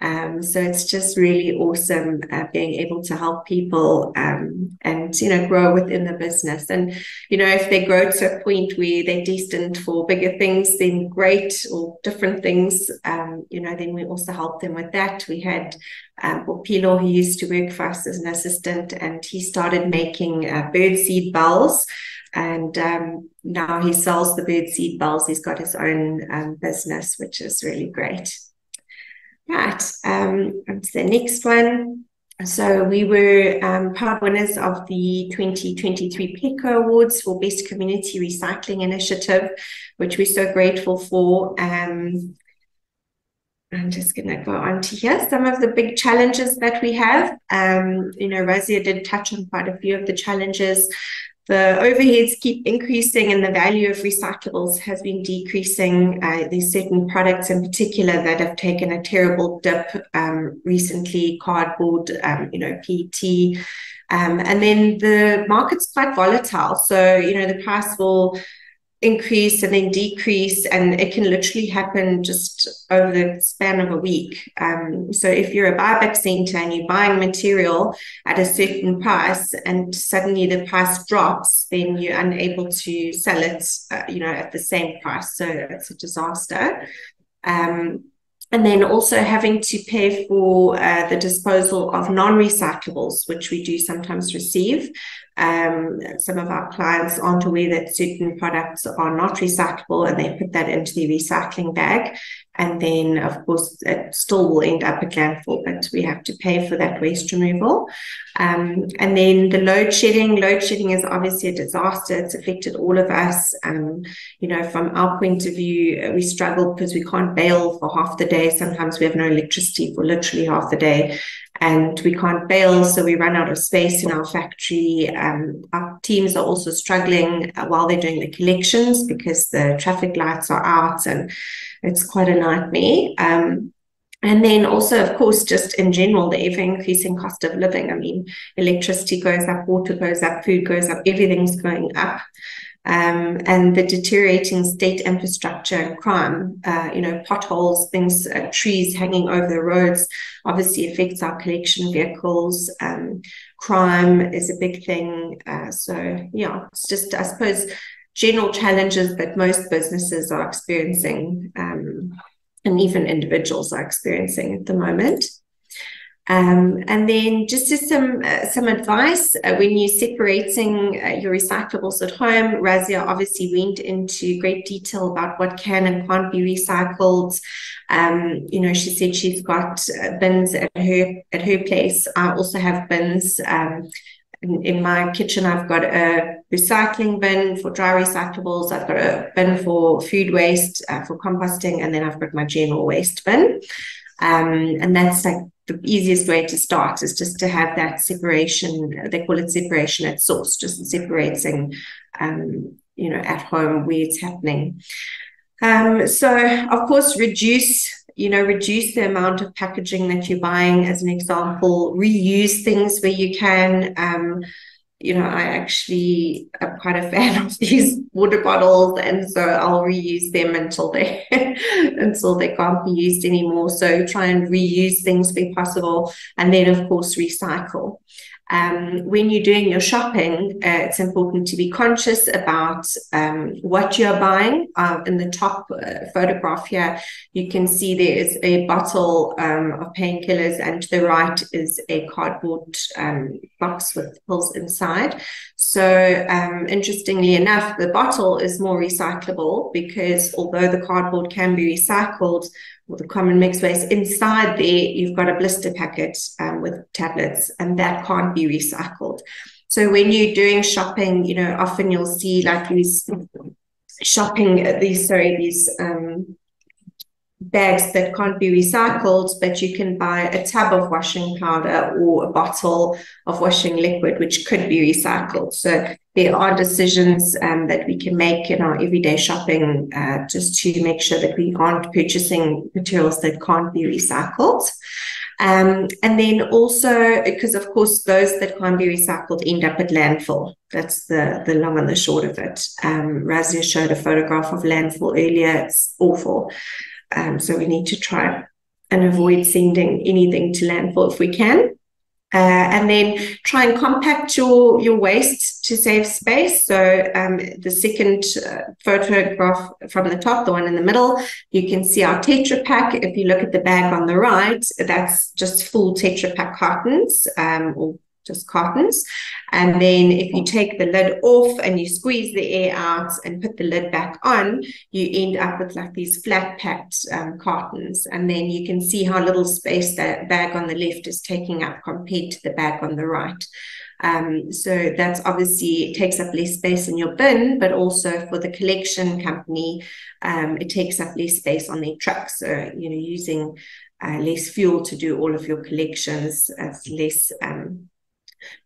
So it's just really awesome being able to help people and grow within the business. And if they grow to a point where they're destined for bigger things, then great, or different things, then we also help them with that. We had Bopilo, who used to work for us as an assistant, and he started making birdseed bells. And now he sells the birdseed bells. He's got his own business, which is really great. Right, on to the next one. So we were proud winners of the 2023 PETCO Awards for Best Community Recycling Initiative, which we're so grateful for. I'm just going to go on to here. Some of the big challenges that we have. Razia did touch on quite a few of the challenges. The overheads keep increasing, and the value of recyclables has been decreasing. There's certain products in particular that have taken a terrible dip recently, cardboard, PET. And then the market's quite volatile. So, the price will increase and then decrease, and it can literally happen just over the span of a week. So if you're a buyback center and you're buying material at a certain price and suddenly the price drops, then you're unable to sell it, at the same price. So it's a disaster. And then also having to pay for the disposal of non-recyclables, which we do sometimes receive. Some of our clients aren't aware that certain products are not recyclable, and they put that into the recycling bag. And then, of course, it still will end up at landfill, but we have to pay for that waste removal. And then the load shedding. Load shedding is obviously a disaster. It's affected all of us. You know, from our point of view, we struggle because we can't bail for half the day. Sometimes we have no electricity for literally half the day, and we can't bail, so we run out of space in our factory. Our teams are also struggling while they're doing the collections because the traffic lights are out, and it's quite a nightmare. And then also, of course, just in general, the ever-increasing cost of living. I mean, electricity goes up, water goes up, food goes up, everything's going up. And the deteriorating state infrastructure and crime, you know, potholes, things, trees hanging over the roads, obviously affects our collection vehicles. Crime is a big thing. So, yeah, it's just, I suppose, general challenges that most businesses are experiencing, and even individuals are experiencing at the moment. And then just as some advice when you're separating your recyclables at home. Razia obviously went into great detail about what can and can't be recycled. You know, she said she's got bins at her place. I also have bins. In my kitchen, I've got a recycling bin for dry recyclables. I've got a bin for food waste, for composting, and then I've got my general waste bin. And that's like the easiest way to start, is just to have that separation. They call it separation at source, just separating, you know, at home where it's happening. So, of course, reduce the amount of packaging that you're buying. As an example, reuse things where you can. You know, I actually am quite a fan of these water bottles, and so I'll reuse them until they can't be used anymore. So try and reuse things where possible, and then of course recycle. When you're doing your shopping, it's important to be conscious about what you're buying. In the top photograph here, you can see there is a bottle of painkillers, and to the right is a cardboard box with pills inside. So interestingly enough, the bottle is more recyclable, because although the cardboard can be recycled, or the common mixed waste, inside there you've got a blister packet with tablets, and that can't be recycled. So when you're doing shopping, you know, often you'll see like these bags that can't be recycled, but you can buy a tub of washing powder or a bottle of washing liquid, which could be recycled. So there are decisions that we can make in our everyday shopping, just to make sure that we aren't purchasing materials that can't be recycled. And then also, because of course those that can't be recycled end up at landfill. That's the long and the short of it. Razia showed a photograph of landfill earlier. It's awful. So we need to try and avoid sending anything to landfill if we can. And then try and compact your waste to save space. So the second photograph from the top, the one in the middle, you can see our Tetra Pak. If you look at the bag on the right, that's just full Tetra Pak cartons, or just cartons. And then if you take the lid off and you squeeze the air out and put the lid back on, you end up with like these flat packed cartons. And then you can see how little space that bag on the left is taking up compared to the bag on the right. So that's obviously, it takes up less space in your bin, but also for the collection company, it takes up less space on their truck. So, you know, using less fuel to do all of your collections, less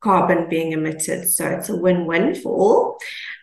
carbon being emitted. So it's a win-win for all.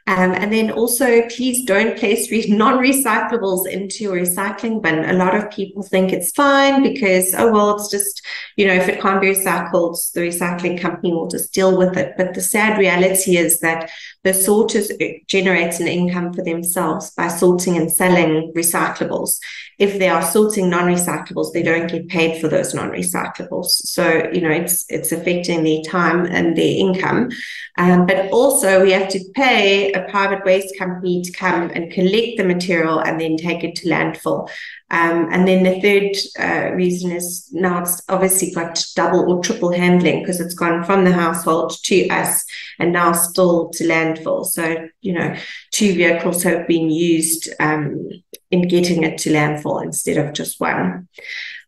And then also, please don't place non-recyclables into your recycling bin. A lot of people think it's fine because, oh, well, it's just, you know, if it can't be recycled, the recycling company will just deal with it. But the sad reality is that the sorters generate an income for themselves by sorting and selling recyclables. If they are sorting non-recyclables, they don't get paid for those non-recyclables. So, you know, it's affecting their time and their income. But also we have to pay a private waste company to come and collect the material and then take it to landfill. And then the third reason is now it's obviously got double or triple handling because it's gone from the household to us and now still to landfill. So, 2 vehicles have been used in getting it to landfill instead of just one.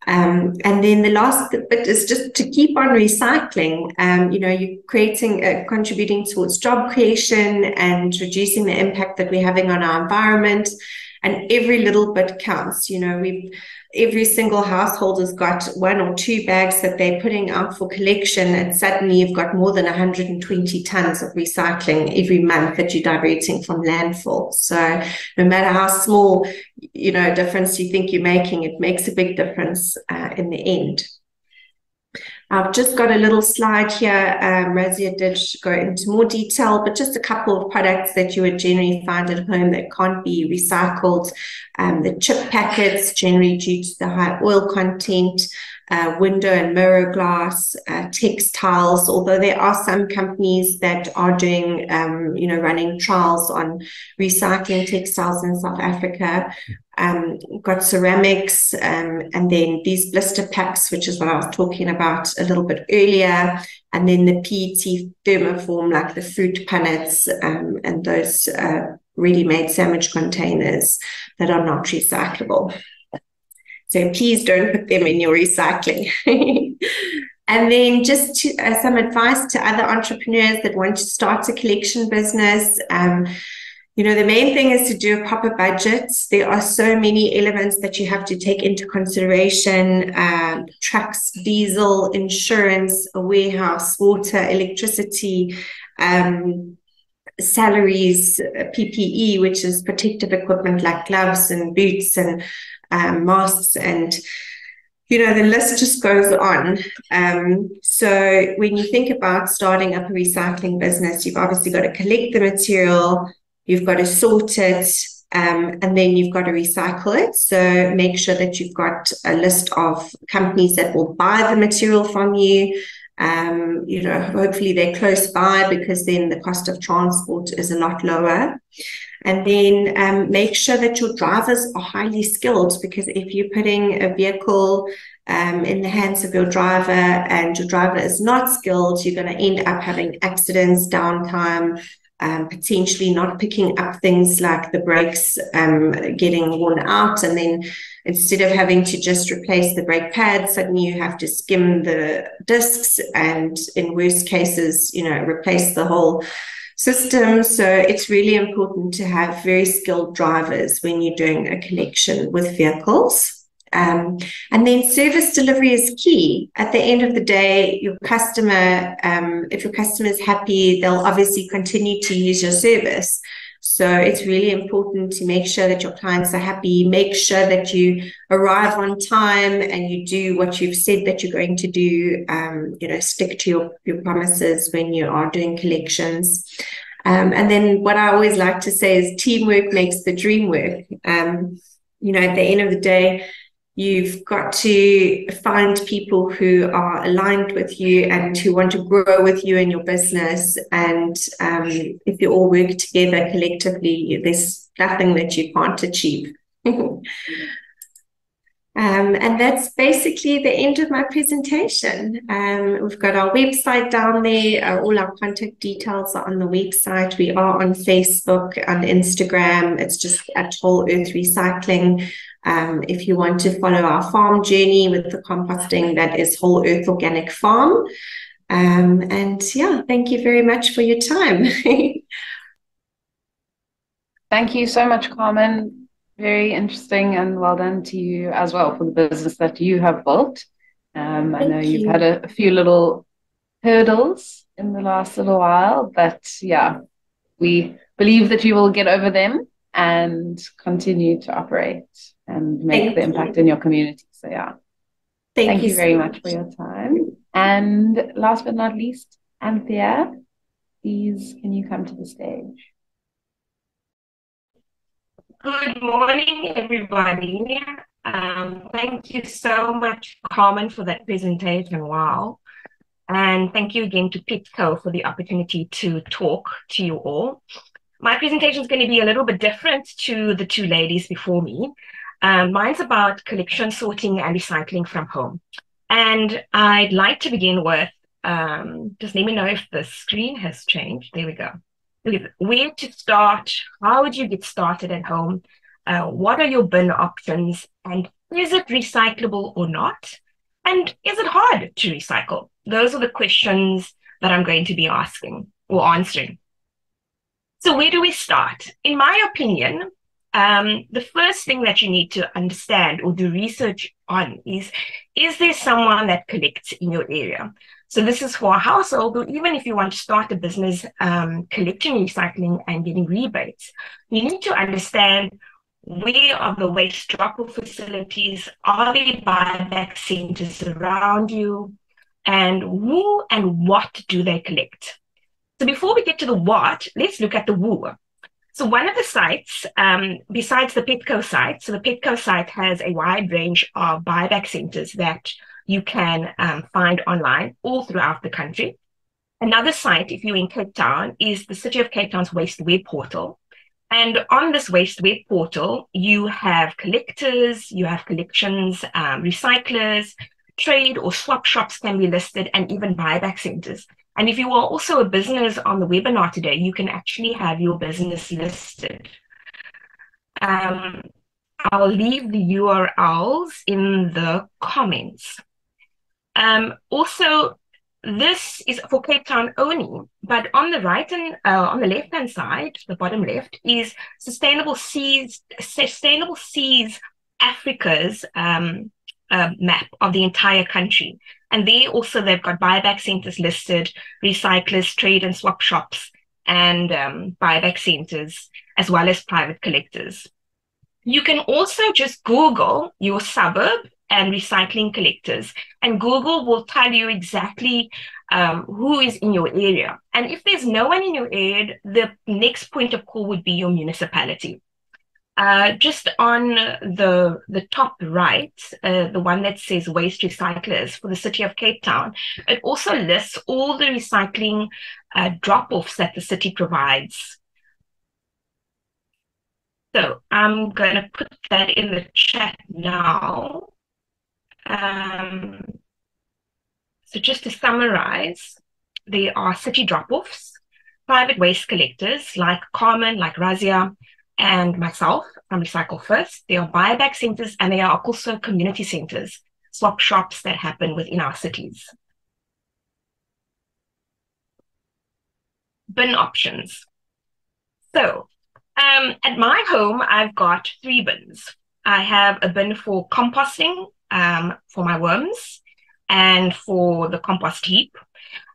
And then the last bit is just to keep on recycling. You're contributing towards job creation and reducing the impact that we're having on our environment. And every little bit counts. Every single household has got 1 or 2 bags that they're putting out for collection, and suddenly you've got more than 120 tons of recycling every month that you're diverting from landfill. So no matter how small, difference you think you're making, it makes a big difference in the end. I've just got a little slide here. Razia did go into more detail, but just a couple of products that you would generally find at home that can't be recycled. The chip packets, generally due to the high oil content, window and mirror glass, textiles, although there are some companies that are doing, running trials on recycling textiles in South Africa. Got ceramics, and then these blister packs, which is what I was talking about a little bit earlier, and then the PET thermoform, like the fruit punnets, and those ready-made sandwich containers that are not recyclable. So please don't put them in your recycling. And then just some advice to other entrepreneurs that want to start a collection business. The main thing is to do a proper budget. There are so many elements that you have to take into consideration: trucks, diesel, insurance, a warehouse, water, electricity, salaries, PPE, which is protective equipment like gloves and boots and masks, and the list just goes on. So when you think about starting up a recycling business, you've obviously got to collect the material, you've got to sort it, and then you've got to recycle it. So make sure that you've got a list of companies that will buy the material from you. Hopefully they're close by, because then the cost of transport is a lot lower. And then make sure that your drivers are highly skilled, because if you're putting a vehicle in the hands of your driver and your driver is not skilled, you're going to end up having accidents, downtime, potentially not picking up things like the brakes getting worn out, and then instead of having to just replace the brake pads, suddenly you have to skim the discs, and in worst cases, replace the whole system. So it's really important to have very skilled drivers when you're doing a collection with vehicles. And then service delivery is key. At the end of the day, your customer, if your customer is happy, they'll obviously continue to use your service. So it's really important to make sure that your clients are happy, make sure that you arrive on time and you do what you've said that you're going to do, stick to your promises when you are doing collections. And then what I always like to say is teamwork makes the dream work. At the end of the day, you've got to find people who are aligned with you and who want to grow with you in your business. And if you all work together collectively, there's nothing that you can't achieve. And that's basically the end of my presentation. We've got our website down there. All our contact details are on the website. We are on Facebook, on Instagram. It's just at Whole Earth Recycling. If you want to follow our farm journey with the composting, that is Whole Earth Organic Farm. Thank you very much for your time. Thank you so much, Carmen. Very interesting, and well done to you as well for the business that you have built. I know you've had a few little hurdles in the last little while, but we believe that you will get over them and continue to operate and make the impact in your community. So thank you very much for your time. And last but not least, Anthea, please, can you come to the stage? Good morning, everybody. Thank you so much, Carmen, for that presentation. Wow. And thank you again to Petco for the opportunity to talk to you all. My presentation is going to be a little bit different to the two ladies before me. Mine's about collection, sorting, and recycling from home. And I'd like to begin with, just let me know if the screen has changed. There we go. Where to start? How would you get started at home? What are your bin options? And is it recyclable or not? And is it hard to recycle? Those are the questions that I'm going to be asking or answering. So where do we start? In my opinion, the first thing that you need to understand or do research on is there someone that collects in your area? So this is for a household, or even if you want to start a business collecting recycling and getting rebates, you need to understand where are the waste drop-off facilities, are there buyback centers around you, and who and what do they collect? So before we get to the what, let's look at the who. So one of the sites, besides the Petco site, so the Petco site has a wide range of buyback centers that you can find online all throughout the country. Another site, if you're in Cape Town, is the City of Cape Town's Waste Web portal. And on this Waste Web portal, you have collectors, you have collections, recyclers, trade or swap shops can be listed, and even buyback centers. And if you are also a business on the webinar today, you can actually have your business listed. I'll leave the URLs in the comments. Also, this is for Cape Town only, but on the right and on the left-hand side, the bottom left, is Sustainable Seas Africa's map of the entire country. And there also they've got buyback centers listed, recyclers, trade and swap shops, and buyback centers, as well as private collectors. You can also just Google your suburb and recycling collectors, and Google will tell you exactly who is in your area. And if there's no one in your area, the next point of call would be your municipality. Just on the top right, the one that says waste recyclers for the City of Cape Town, it also lists all the recycling drop-offs that the city provides. So I'm going to put that in the chat now. So just to summarize, there are city drop-offs, private waste collectors like Carmen, like Razia, and myself from Recycle First. There are buyback centers, and there are also community centers, swap shops that happen within our cities. Bin options. So at my home, I've got 3 bins. I have a bin for composting, for my worms, and for the compost heap.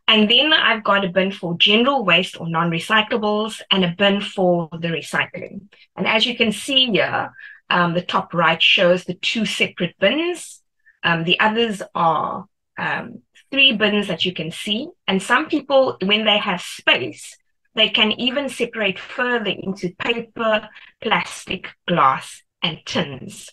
And then I've got a bin for general waste or non-recyclables, and a bin for the recycling. And as you can see here, the top right shows the 2 separate bins. The others are 3 bins that you can see. And some people, when they have space, they can even separate further into paper, plastic, glass, and tins.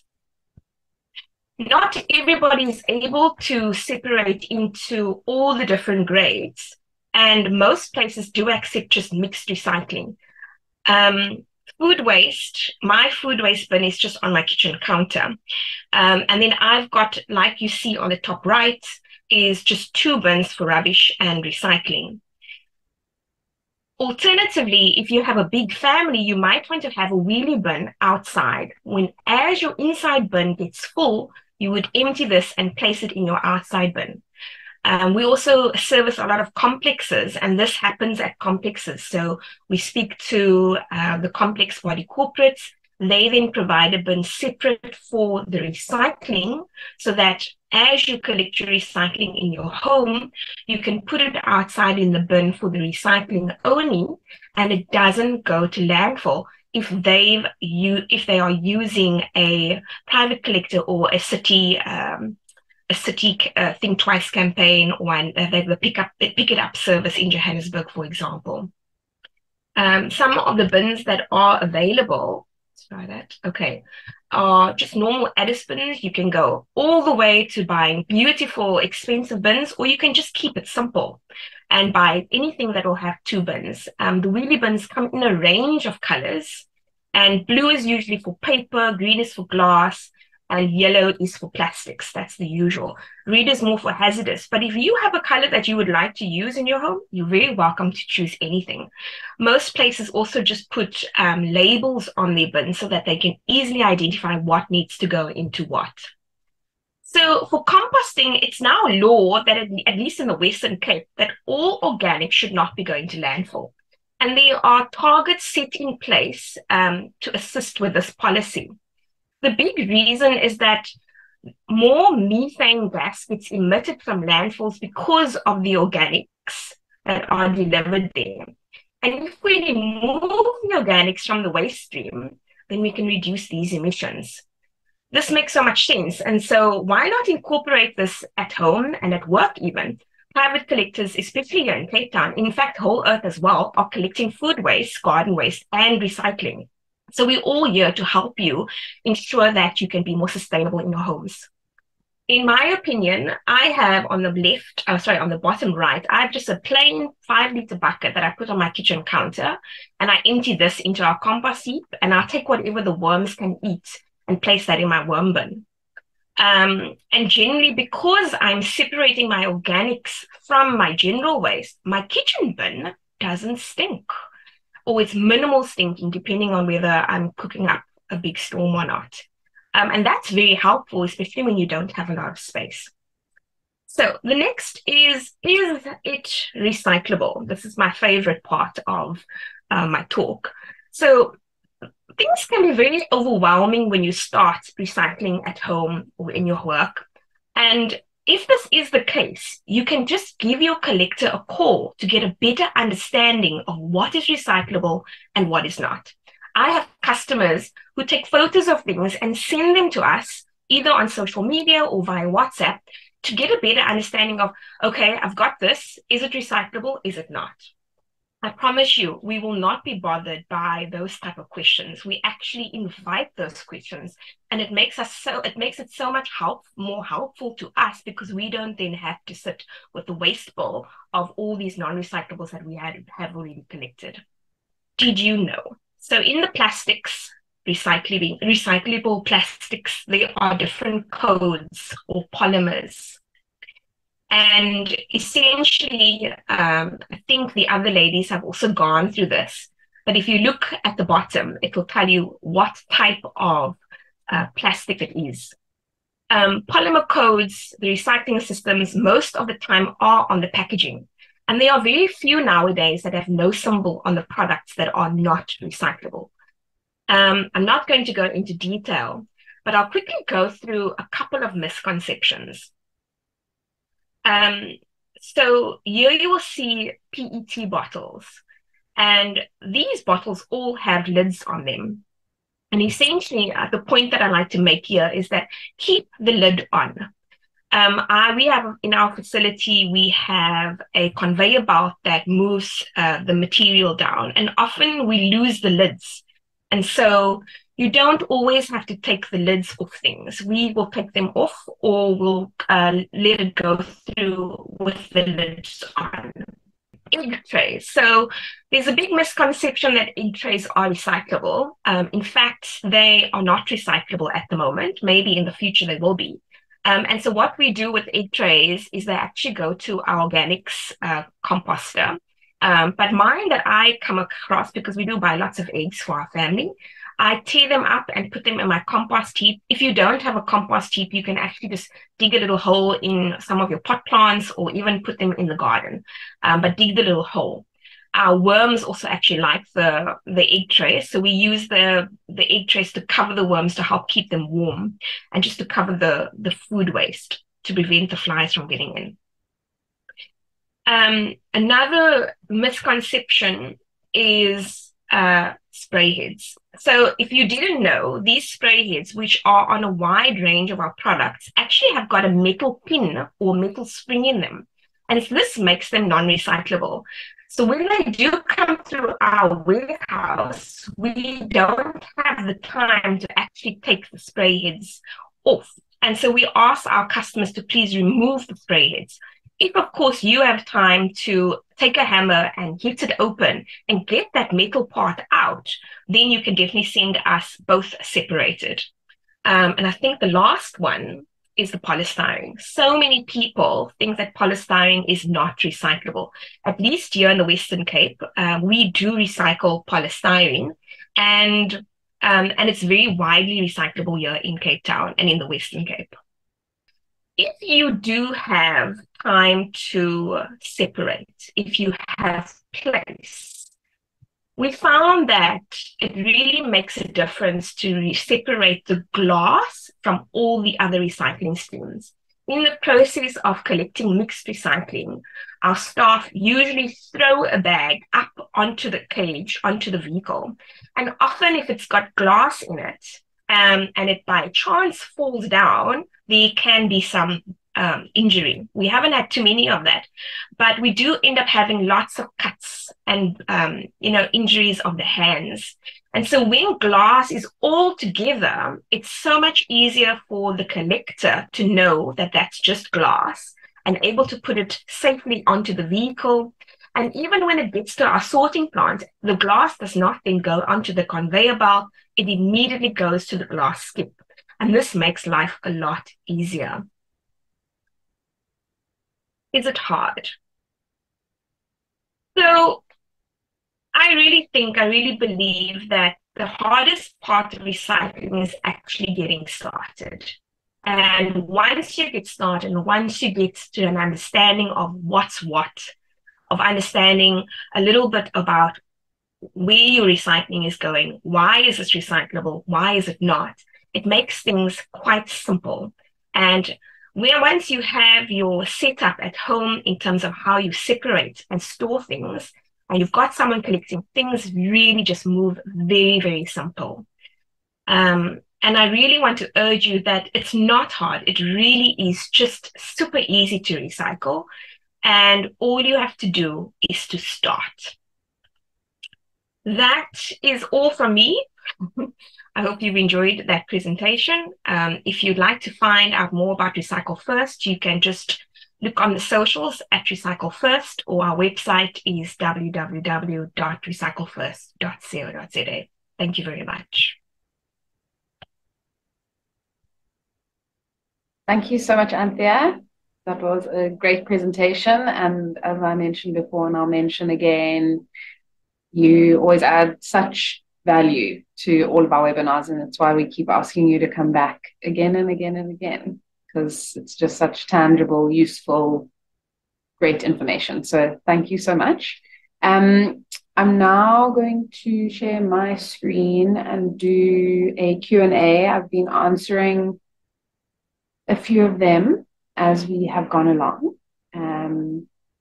Not everybody is able to separate into all the different grades, and most places do accept just mixed recycling. Food waste, my food waste bin is just on my kitchen counter. And then I've got, like you see on the top right, is just 2 bins for rubbish and recycling. Alternatively, if you have a big family, you might want to have a wheelie bin outside. As your inside bin gets full, you would empty this and place it in your outside bin. We also service a lot of complexes, and this happens at complexes. So we speak to the complex body corporates. They then provide a bin separate for the recycling, so that as you collect your recycling in your home, you can put it outside in the bin for the recycling only, and it doesn't go to landfill if they are using a private collector or a city Think Twice campaign, or the pick it up service in Johannesburg, for example. Some of the bins that are available, let's try that. Okay. Just normal Addis bins. You can go all the way to buying beautiful, expensive bins, or you can just keep it simple and buy anything that will have 2 bins. The wheelie bins come in a range of colors, and blue is usually for paper, green is for glass, and yellow is for plastics. That's the usual. Red is more for hazardous. But if you have a color that you would like to use in your home, you're very welcome to choose anything. Most places also just put labels on their bins so that they can easily identify what needs to go into what. So for composting, it's now law that at least in the Western Cape, that all organics should not be going to landfill. And there are targets set in place to assist with this policy. The big reason is that more methane gas gets emitted from landfills because of the organics that are delivered there. And if we remove the organics from the waste stream, then we can reduce these emissions. This makes so much sense. And so why not incorporate this at home and at work even? Private collectors, especially here in Cape Town, in fact, whole earth as well, are collecting food waste, garden waste, and recycling. So we're all here to help you ensure that you can be more sustainable in your homes. In my opinion, I have on the bottom right, I have just a plain 5-liter bucket that I put on my kitchen counter, and I empty this into our compost heap, and I'll take whatever the worms can eat and place that in my worm bin. And generally, because I'm separating my organics from my general waste, my kitchen bin doesn't stink, or it's minimal stinking, depending on whether I'm cooking up a big storm or not. And that's very helpful, especially when you don't have a lot of space. So the next is it recyclable? This is my favorite part of my talk. So things can be very overwhelming when you start recycling at home or in your work. And if this is the case, you can just give your collector a call to get a better understanding of what is recyclable and what is not. I have customers who take photos of things and send them to us either on social media or via WhatsApp to get a better understanding of, okay, I've got this. Is it recyclable? Is it not? I promise you, we will not be bothered by those type of questions. We actually invite those questions, and it makes it so much more helpful to us, because we don't then have to sit with the waste bill of all these non-recyclables that we have already collected. Did you know? So in the plastics, recyclable plastics, there are different codes or polymers. And essentially, I think the other ladies have also gone through this. But if you look at the bottom, it will tell you what type of plastic it is. Polymer codes, the recycling systems, most of the time are on the packaging. And there are very few nowadays that have no symbol on the products that are not recyclable. I'm not going to go into detail, but I'll quickly go through a couple of misconceptions. So here you will see PET bottles, and these bottles all have lids on them. And essentially, the point that I like to make here is that keep the lid on. We have in our facility, we have a conveyor belt that moves the material down, and often we lose the lids. And so you don't always have to take the lids off things. We will take them off, or we'll let it go through with the lids on. Egg trays. So there's a big misconception that egg trays are recyclable. In fact, they are not recyclable at the moment. Maybe in the future they will be. And so what we do with egg trays is they actually go to our organics composter. But mine that I come across, because we do buy lots of eggs for our family, I tear them up and put them in my compost heap. If you don't have a compost heap, you can actually just dig a little hole in some of your pot plants, or even put them in the garden. But dig the little hole. Our worms also actually like the egg trays. So we use the egg trays to cover the worms to help keep them warm, and just to cover the food waste to prevent the flies from getting in. Another misconception is spray heads. So if you didn't know, these spray heads, which are on a wide range of our products, actually have got a metal pin or metal spring in them. And this makes them non-recyclable. So when they do come through our warehouse, we don't have the time to actually take the spray heads off. And so we ask our customers to please remove the spray heads. If, of course, you have time to take a hammer and hit it open and get that metal part out, then you can definitely send us both separated. And I think the last one is the polystyrene. So many people think that polystyrene is not recyclable. At least here in the Western Cape, we do recycle polystyrene, and it's very widely recyclable here in Cape Town and in the Western Cape. If you do have time to separate, if you have place, we found that it really makes a difference to separate the glass from all the other recycling streams. In the process of collecting mixed recycling, our staff usually throw a bag up onto the cage, onto the vehicle. And often if it's got glass in it, and it by chance falls down, there can be some injury. We haven't had too many of that, but we do end up having lots of cuts and injuries of the hands. And so when glass is all together, it's so much easier for the collector to know that that's just glass and able to put it safely onto the vehicle. And even when it gets to our sorting plant, the glass does not then go onto the conveyor belt. It immediately goes to the glass skip. And this makes life a lot easier. Is it hard? So I really believe that the hardest part of recycling is actually getting started. And once you get started, and once you get to an understanding of what's what, of understanding a little bit about where your recycling is going, why is this recyclable, why is it not, it makes things quite simple. And once you have your setup at home in terms of how you separate and store things, and you've got someone collecting, things really just move very, very simple. And I really want to urge you that it's not hard. It really is just super easy to recycle. And all you have to do is to start. That is all from me. I hope you've enjoyed that presentation. If you'd like to find out more about Recycle First, you can just look on the socials at Recycle First, or our website is www.recyclefirst.co.za. Thank you very much. Thank you so much, Anthea. That was a great presentation. And as I mentioned before, and I'll mention again, you always add such value to all of our webinars, and that's why we keep asking you to come back again and again and again, because it's just such tangible, useful, great information. So thank you so much. I'm now going to share my screen and do a Q&A. I've been answering a few of them as we have gone along.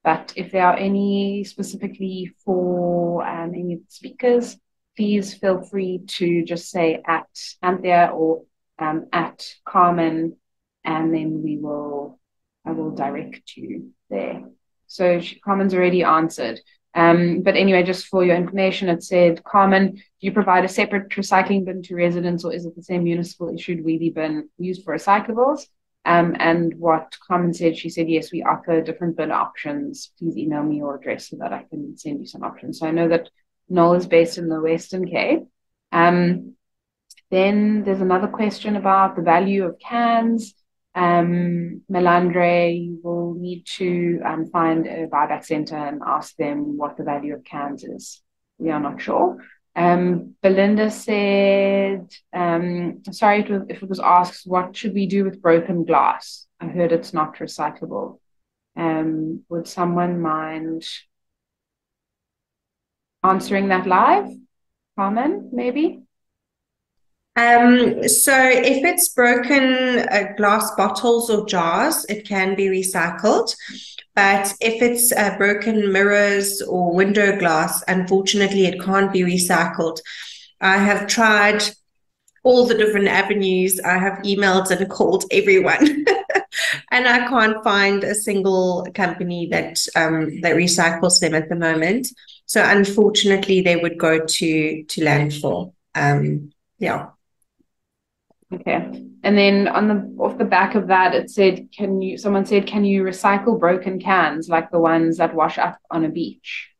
But if there are any specifically for any of the speakers, please feel free to just say at Anthea or at Carmen, and then I will direct you there. So Carmen's already answered. But anyway, just for your information, it said, Carmen, do you provide a separate recycling bin to residents, or is it the same municipal issued wheelie bin used for recyclables? And what Carmen said, she said, yes, we offer different bin options. Please email me your address so that I can send you some options. So I know that Noel is based in the Western Cape. Then there's another question about the value of cans. Melandre, you will need to find a buyback center and ask them what the value of cans is. We are not sure. Belinda said, sorry if it was asked, what should we do with broken glass? I heard it's not recyclable. Would someone mind answering that live? Carmen, maybe? So if it's broken glass bottles or jars, it can be recycled. But if it's broken mirrors or window glass, unfortunately, it can't be recycled. I have tried all the different avenues. I have emailed and called everyone. And I can't find a single company that recycles them at the moment. So unfortunately, they would go to landfill. Yeah. Okay. And then off the back of that, it said, someone said, can you recycle broken cans like the ones that wash up on a beach?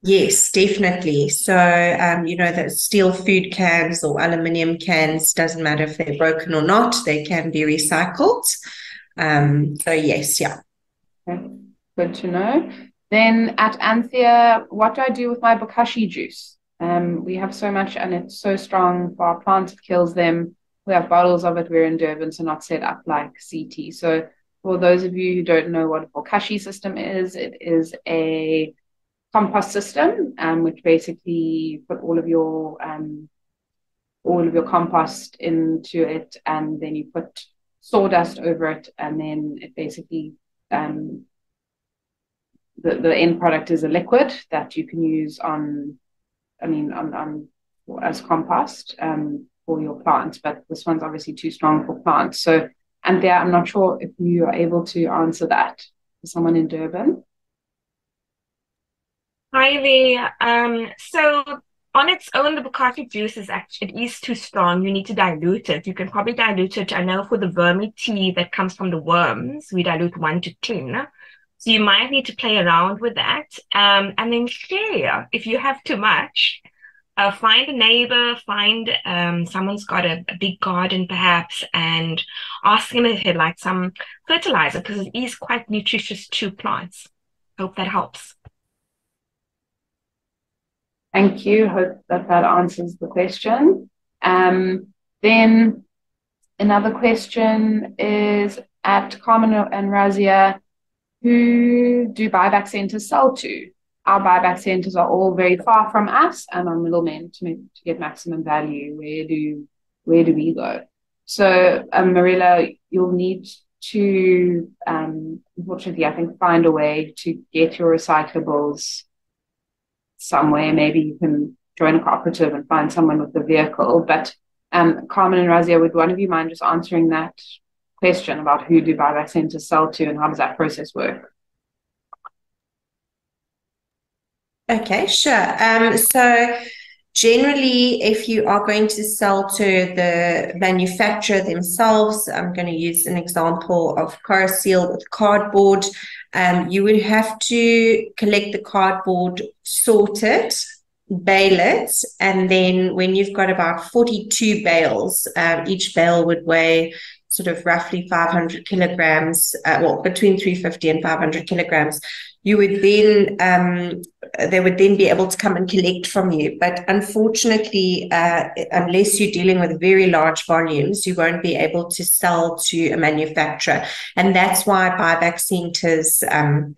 Yes, definitely. So, the steel food cans or aluminium cans, doesn't matter if they're broken or not, they can be recycled. So yes, yeah. Okay. Good to know. Then at Anthea, what do I do with my bokashi juice? We have so much and it's so strong for our plants, it kills them. We have bottles of it. We're in Durban, so not set up like CT. So for those of you who don't know what a bokashi system is, it is a compost system, which basically put all of your compost into it, and then you put sawdust over it, and then it basically the end product is a liquid that you can use as compost for your plants. But this one's obviously too strong for plants. So, Anthea, I'm not sure if you are able to answer that for someone in Durban. Hi there. So on its own, the bokashi juice it is too strong. You need to dilute it. You can probably dilute it. I know for the vermi tea that comes from the worms, we dilute 1 to 10. So you might need to play around with that. And then share if you have too much. Find a neighbor, find someone's got a big garden perhaps, and ask them if they'd like some fertilizer, because it is quite nutritious to plants. Hope that helps. Thank you. Hope that answers the question. Then another question is at Carmen and Razia, who do buyback centers sell to? Our buyback centers are all very far from us and are middlemen to get maximum value. Where do we go? So, Marilla, you'll need to, unfortunately, I think, find a way to get your recyclables somewhere. Maybe you can join a cooperative and find someone with a vehicle. But Carmen and Razia, would one of you mind just answering that question about who do buyback centers sell to and how does that process work? Okay, sure. So generally, if you are going to sell to the manufacturer themselves, I'm going to use an example of Carousel with cardboard. You would have to collect the cardboard, sort it, bale it, and then when you've got about 42 bales, each bale would weigh sort of roughly 500 kilograms, between 350 and 500 kilograms. You would then, they would then be able to come and collect from you. But unfortunately, unless you're dealing with very large volumes, you won't be able to sell to a manufacturer. And that's why buyback centers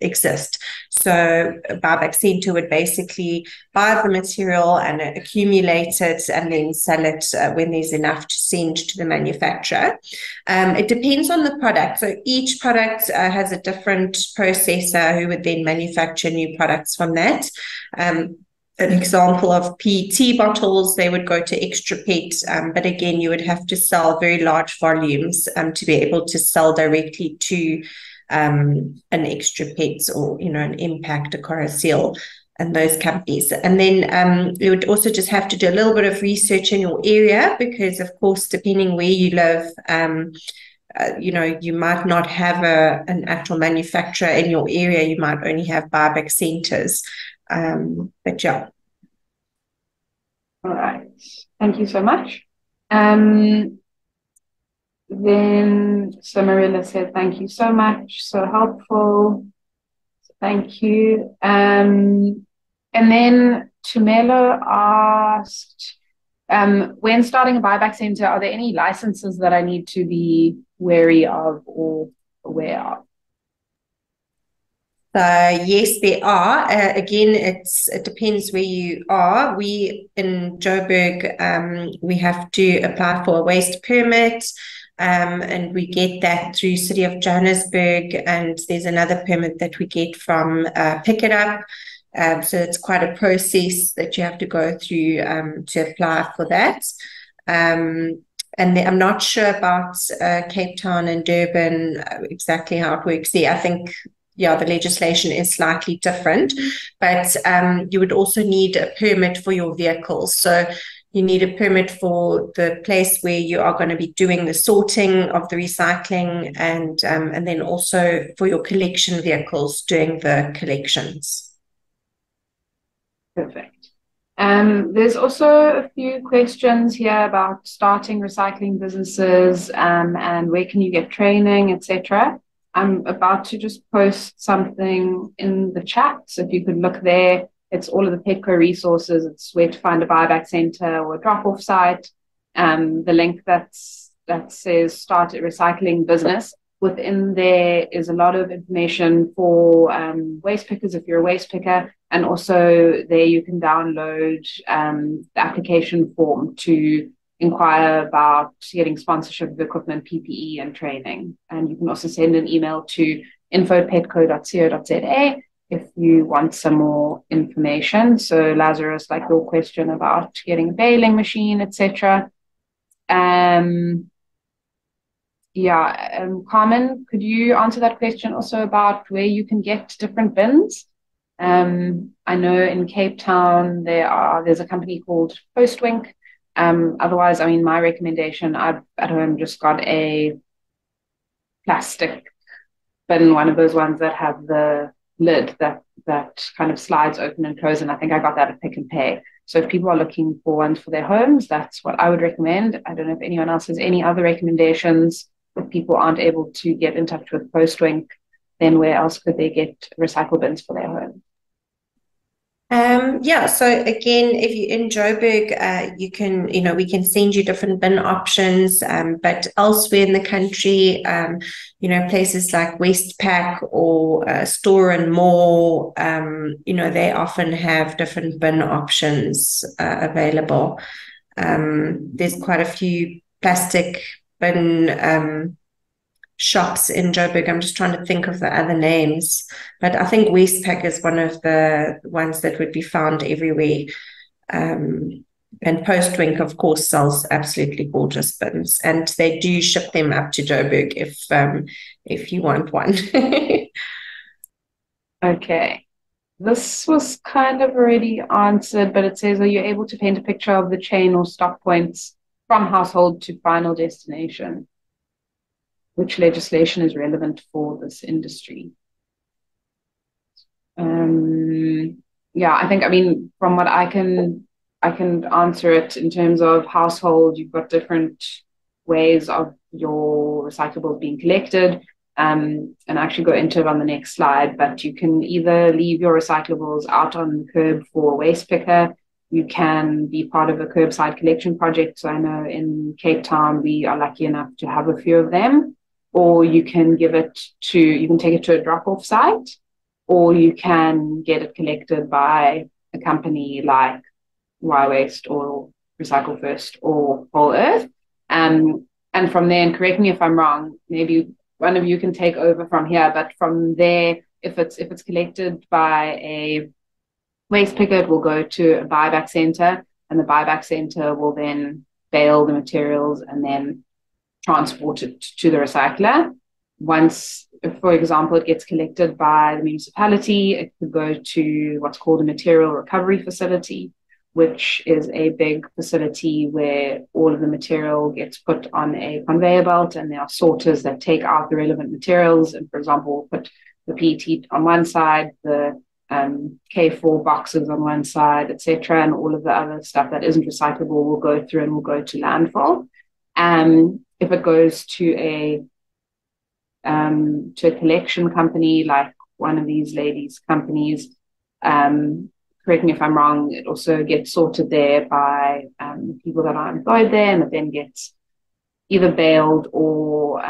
exist. So a buyback center would basically buy the material and accumulate it and then sell it when there's enough to send to the manufacturer. It depends on the product. So each product has a different processor who would then manufacture new products from that. An example of PET bottles, they would go to Extra Pet, but again, you would have to sell very large volumes to be able to sell directly to an Extra Pet or, an Impact, a Carousel, and those companies. And then you would also just have to do a little bit of research in your area because, of course, depending where you live, you might not have an actual manufacturer in your area. You might only have buyback centers. But yeah. All right. Thank you so much. Then Marilla said, thank you so much. So helpful. Thank you. And then Tumelo asked, when starting a buyback center, are there any licenses that I need to be wary of or aware of? Yes, there are. Again, it depends where you are. We in Joburg, we have to apply for a waste permit, and we get that through City of Johannesburg. And there's another permit that we get from Pick It Up. So it's quite a process that you have to go through to apply for that. and I'm not sure about Cape Town and Durban, exactly how it works there. I think, yeah, the legislation is slightly different, but you would also need a permit for your vehicles. So you need a permit for the place where you are going to be doing the sorting of the recycling, and then also for your collection vehicles doing the collections. Perfect. There's also a few questions here about starting recycling businesses, and where can you get training, etc. I'm about to just post something in the chat, so if you could look there, it's all of the Petco resources. It's where to find a buyback center or a drop-off site. The link that says start a recycling business. Within there is a lot of information for waste pickers if you're a waste picker, and also there you can download the application form to inquire about getting sponsorship of equipment, PPE, and training. And you can also send an email to info@petco.co.za if you want some more information. So Lazarus, like your question about getting a baling machine, etc. Carmen, could you answer that question also about where you can get different bins? I know in Cape Town there's a company called Postwink. Otherwise, I mean, my recommendation, I've at home just got a plastic bin, one of those ones that have the lid that kind of slides open and close, and I think I got that at Pick and Pay. So if people are looking for ones for their homes, that's what I would recommend. I don't know if anyone else has any other recommendations. If people aren't able to get in touch with Postwink, then where else could they get recycle bins for their home? So again, if you're in Joburg, we can send you different bin options, but elsewhere in the country, places like Westpac or Store and More, they often have different bin options available. There's quite a few plastic bin shops in Joburg. I'm just trying to think of the other names, but I think Westpac is one of the ones that would be found everywhere. And Postwink, of course, sells absolutely gorgeous bins, and they do ship them up to Joburg if you want one. Okay. This was kind of already answered, but it says, are you able to paint a picture of the chain or stop points from household to final destination? Which legislation is relevant for this industry? I think, from what I can answer it in terms of household, you've got different ways of your recyclables being collected, and I actually go into it on the next slide, but you can either leave your recyclables out on the curb for a waste picker. You can be part of a curbside collection project. So I know in Cape Town, we are lucky enough to have a few of them. Or you can take it to a drop-off site, or you can get it collected by a company like Y Waste or Recycle First or Whole Earth. And from there, and correct me if I'm wrong, maybe one of you can take over from here, but from there, if it's collected by a waste picker, it will go to a buyback center, and the buyback center will then bale the materials and then transport it to the recycler. Once, if, for example, it gets collected by the municipality, it could go to what's called a material recovery facility, which is a big facility where all of the material gets put on a conveyor belt, and there are sorters that take out the relevant materials. And for example, we'll put the PET on one side, the K4 boxes on one side, etc., and all of the other stuff that isn't recyclable will go through and will go to landfill. If it goes to a collection company like one of these ladies' companies, correct me if I'm wrong, it also gets sorted there by people that are employed there, and it then gets either baled or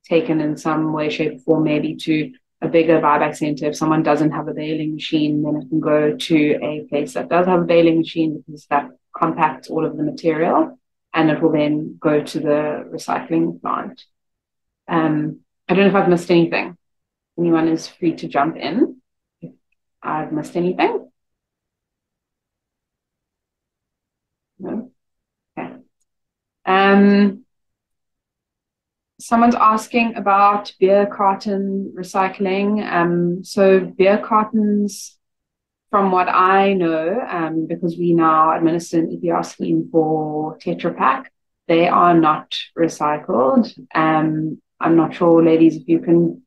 taken in some way, shape, or form, maybe to a bigger buyback center. If someone doesn't have a baling machine, then it can go to a place that does have a baling machine, because that compacts all of the material, and it will then go to the recycling plant. I don't know if I've missed anything. Anyone is free to jump in if I've missed anything. No? Okay. Someone's asking about beer carton recycling. So beer cartons, from what I know, because we now administer an EPR scheme for Tetra Pak, they are not recycled. I'm not sure, ladies, if you can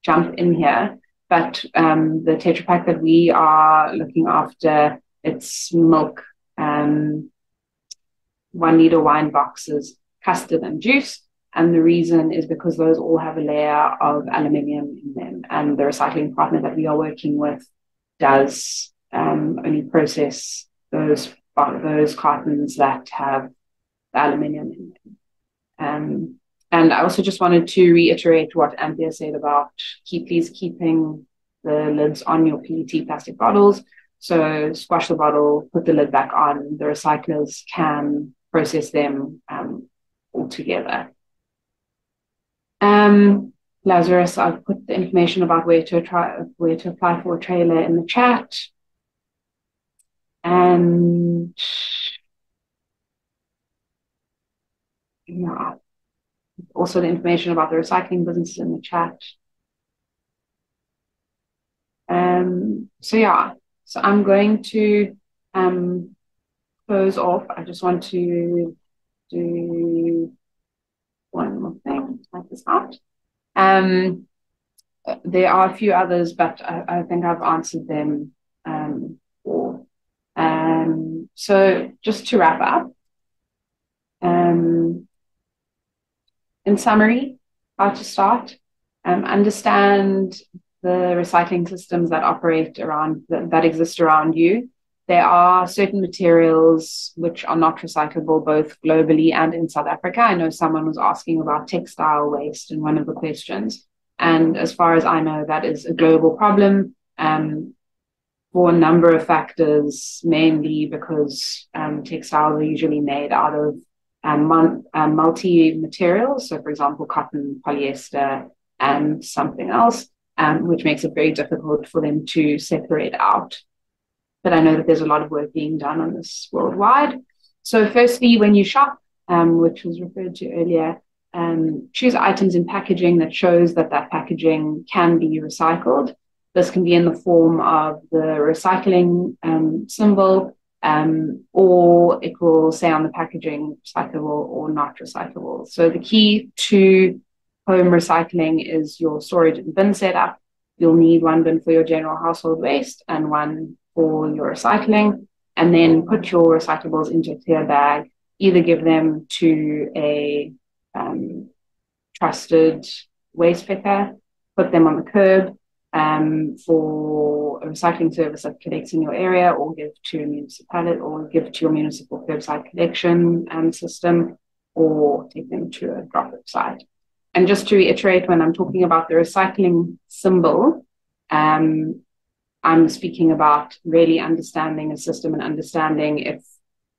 jump in here, but the Tetra Pak that we are looking after, it's milk, 1 liter wine boxes, custard and juice. And the reason is because those all have a layer of aluminium in them. And the recycling partner that we are working with does only process those cartons that have the aluminium in them. And I also just wanted to reiterate what Anthea said about please keeping the lids on your PET plastic bottles. So squash the bottle, put the lid back on. The recyclers can process them all together. Lazarus, I've put the information about where to apply for a trailer in the chat. And yeah, also the information about the recycling businesses in the chat. So I'm going to close off. I just want to do one more thing, type this out. There are a few others, but I think I've answered them all. So just to wrap up, in summary, how to start, understand the recycling systems that operate around, that exist around you. There are certain materials which are not recyclable, both globally and in South Africa. I know someone was asking about textile waste in one of the questions. And as far as I know, that is a global problem for a number of factors, mainly because textiles are usually made out of multi-materials. So, for example, cotton, polyester, and something else, which makes it very difficult for them to separate out. But I know that there's a lot of work being done on this worldwide. So firstly, when you shop, which was referred to earlier, choose items in packaging that shows that packaging can be recycled. This can be in the form of the recycling symbol, or it will say on the packaging recyclable or not recyclable. So the key to home recycling is your storage and bin setup. You'll need one bin for your general household waste and one for your recycling, and then put your recyclables into a clear bag. Either give them to a trusted waste picker, put them on the curb for a recycling service that collects in your area, or give to a municipality, or give to your municipal curbside collection system, or take them to a drop-off site. And just to reiterate, when I'm talking about the recycling symbol, I'm speaking about really understanding a system and understanding if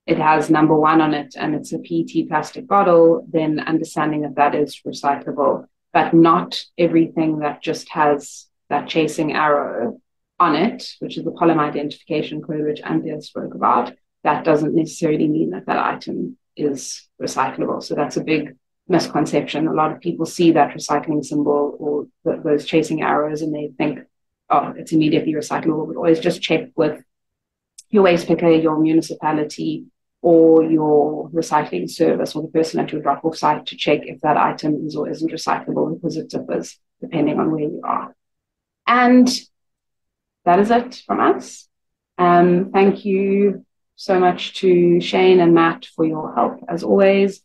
it has number 1 on it and it's a PET plastic bottle, then understanding that that is recyclable, but not everything that just has that chasing arrow on it, which is the polymer identification code, which Anthea spoke about. That doesn't necessarily mean that that item is recyclable. So that's a big misconception. A lot of people see that recycling symbol or those chasing arrows and they think, oh, it's immediately recyclable. But always just check with your waste picker, your municipality, or your recycling service, or the person at your drop-off site, to check if that item is or isn't recyclable, because it differs depending on where you are. And that is it from us. Thank you so much to Shane and Matt for your help, as always.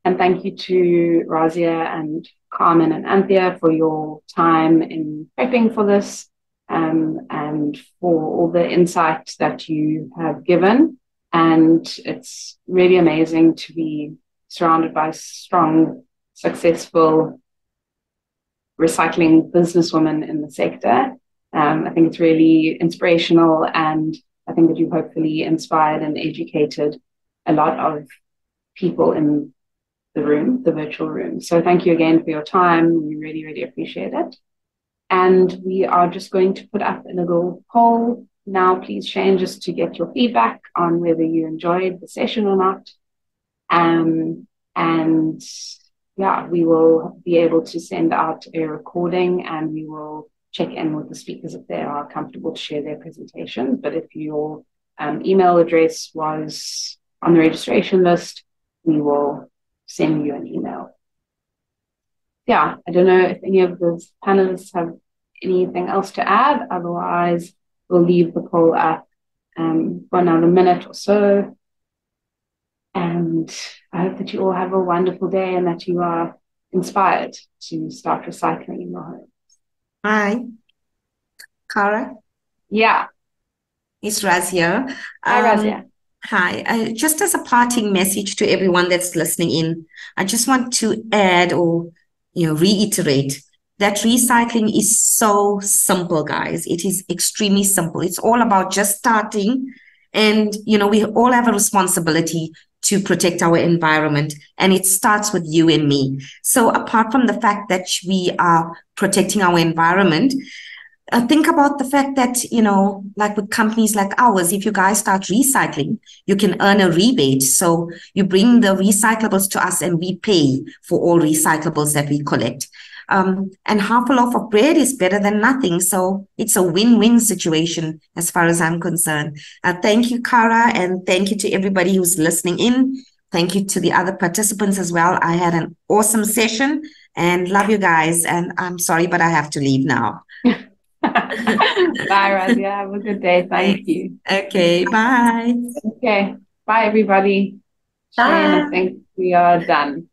And thank you to Razia and Carmen and Anthea for your time in prepping for this, and for all the insight that you have given. And it's really amazing to be surrounded by strong, successful recycling businesswomen in the sector. I think it's really inspirational, and I think that you've hopefully inspired and educated a lot of people in the room, the virtual room. So thank you again for your time. We really, really appreciate it. And we are just going to put up a little poll now, please, Shane, just to get your feedback on whether you enjoyed the session or not. And And yeah, we will be able to send out a recording, and we will check in with the speakers if they are comfortable to share their presentations. But if your email address was on the registration list, we will send you an email. Yeah, I don't know if any of the panelists have anything else to add. Otherwise, we'll leave the poll up for another minute or so. And I hope that you all have a wonderful day and that you are inspired to start recycling in your home. Hi, Cara. Yeah. It's Razia. Hi, Razia. Hi. Just as a parting message to everyone that's listening in, I just want to add or reiterate that recycling is so simple, guys. It is extremely simple. It's all about just starting, and we all have a responsibility to protect our environment, and it starts with you and me. So apart from the fact that we are protecting our environment, think about the fact that, like with companies like ours, if you guys start recycling, you can earn a rebate. So you bring the recyclables to us and we pay for all recyclables that we collect. And half a loaf of bread is better than nothing. So it's a win-win situation as far as I'm concerned. Thank you, Cara, and thank you to everybody who's listening in. Thank you to the other participants as well. I had an awesome session and love you guys. And I'm sorry, but I have to leave now. Bye, Razia. Have a good day. Thank you. Okay, bye. Okay, bye, everybody. Bye. Shane, I think we are done.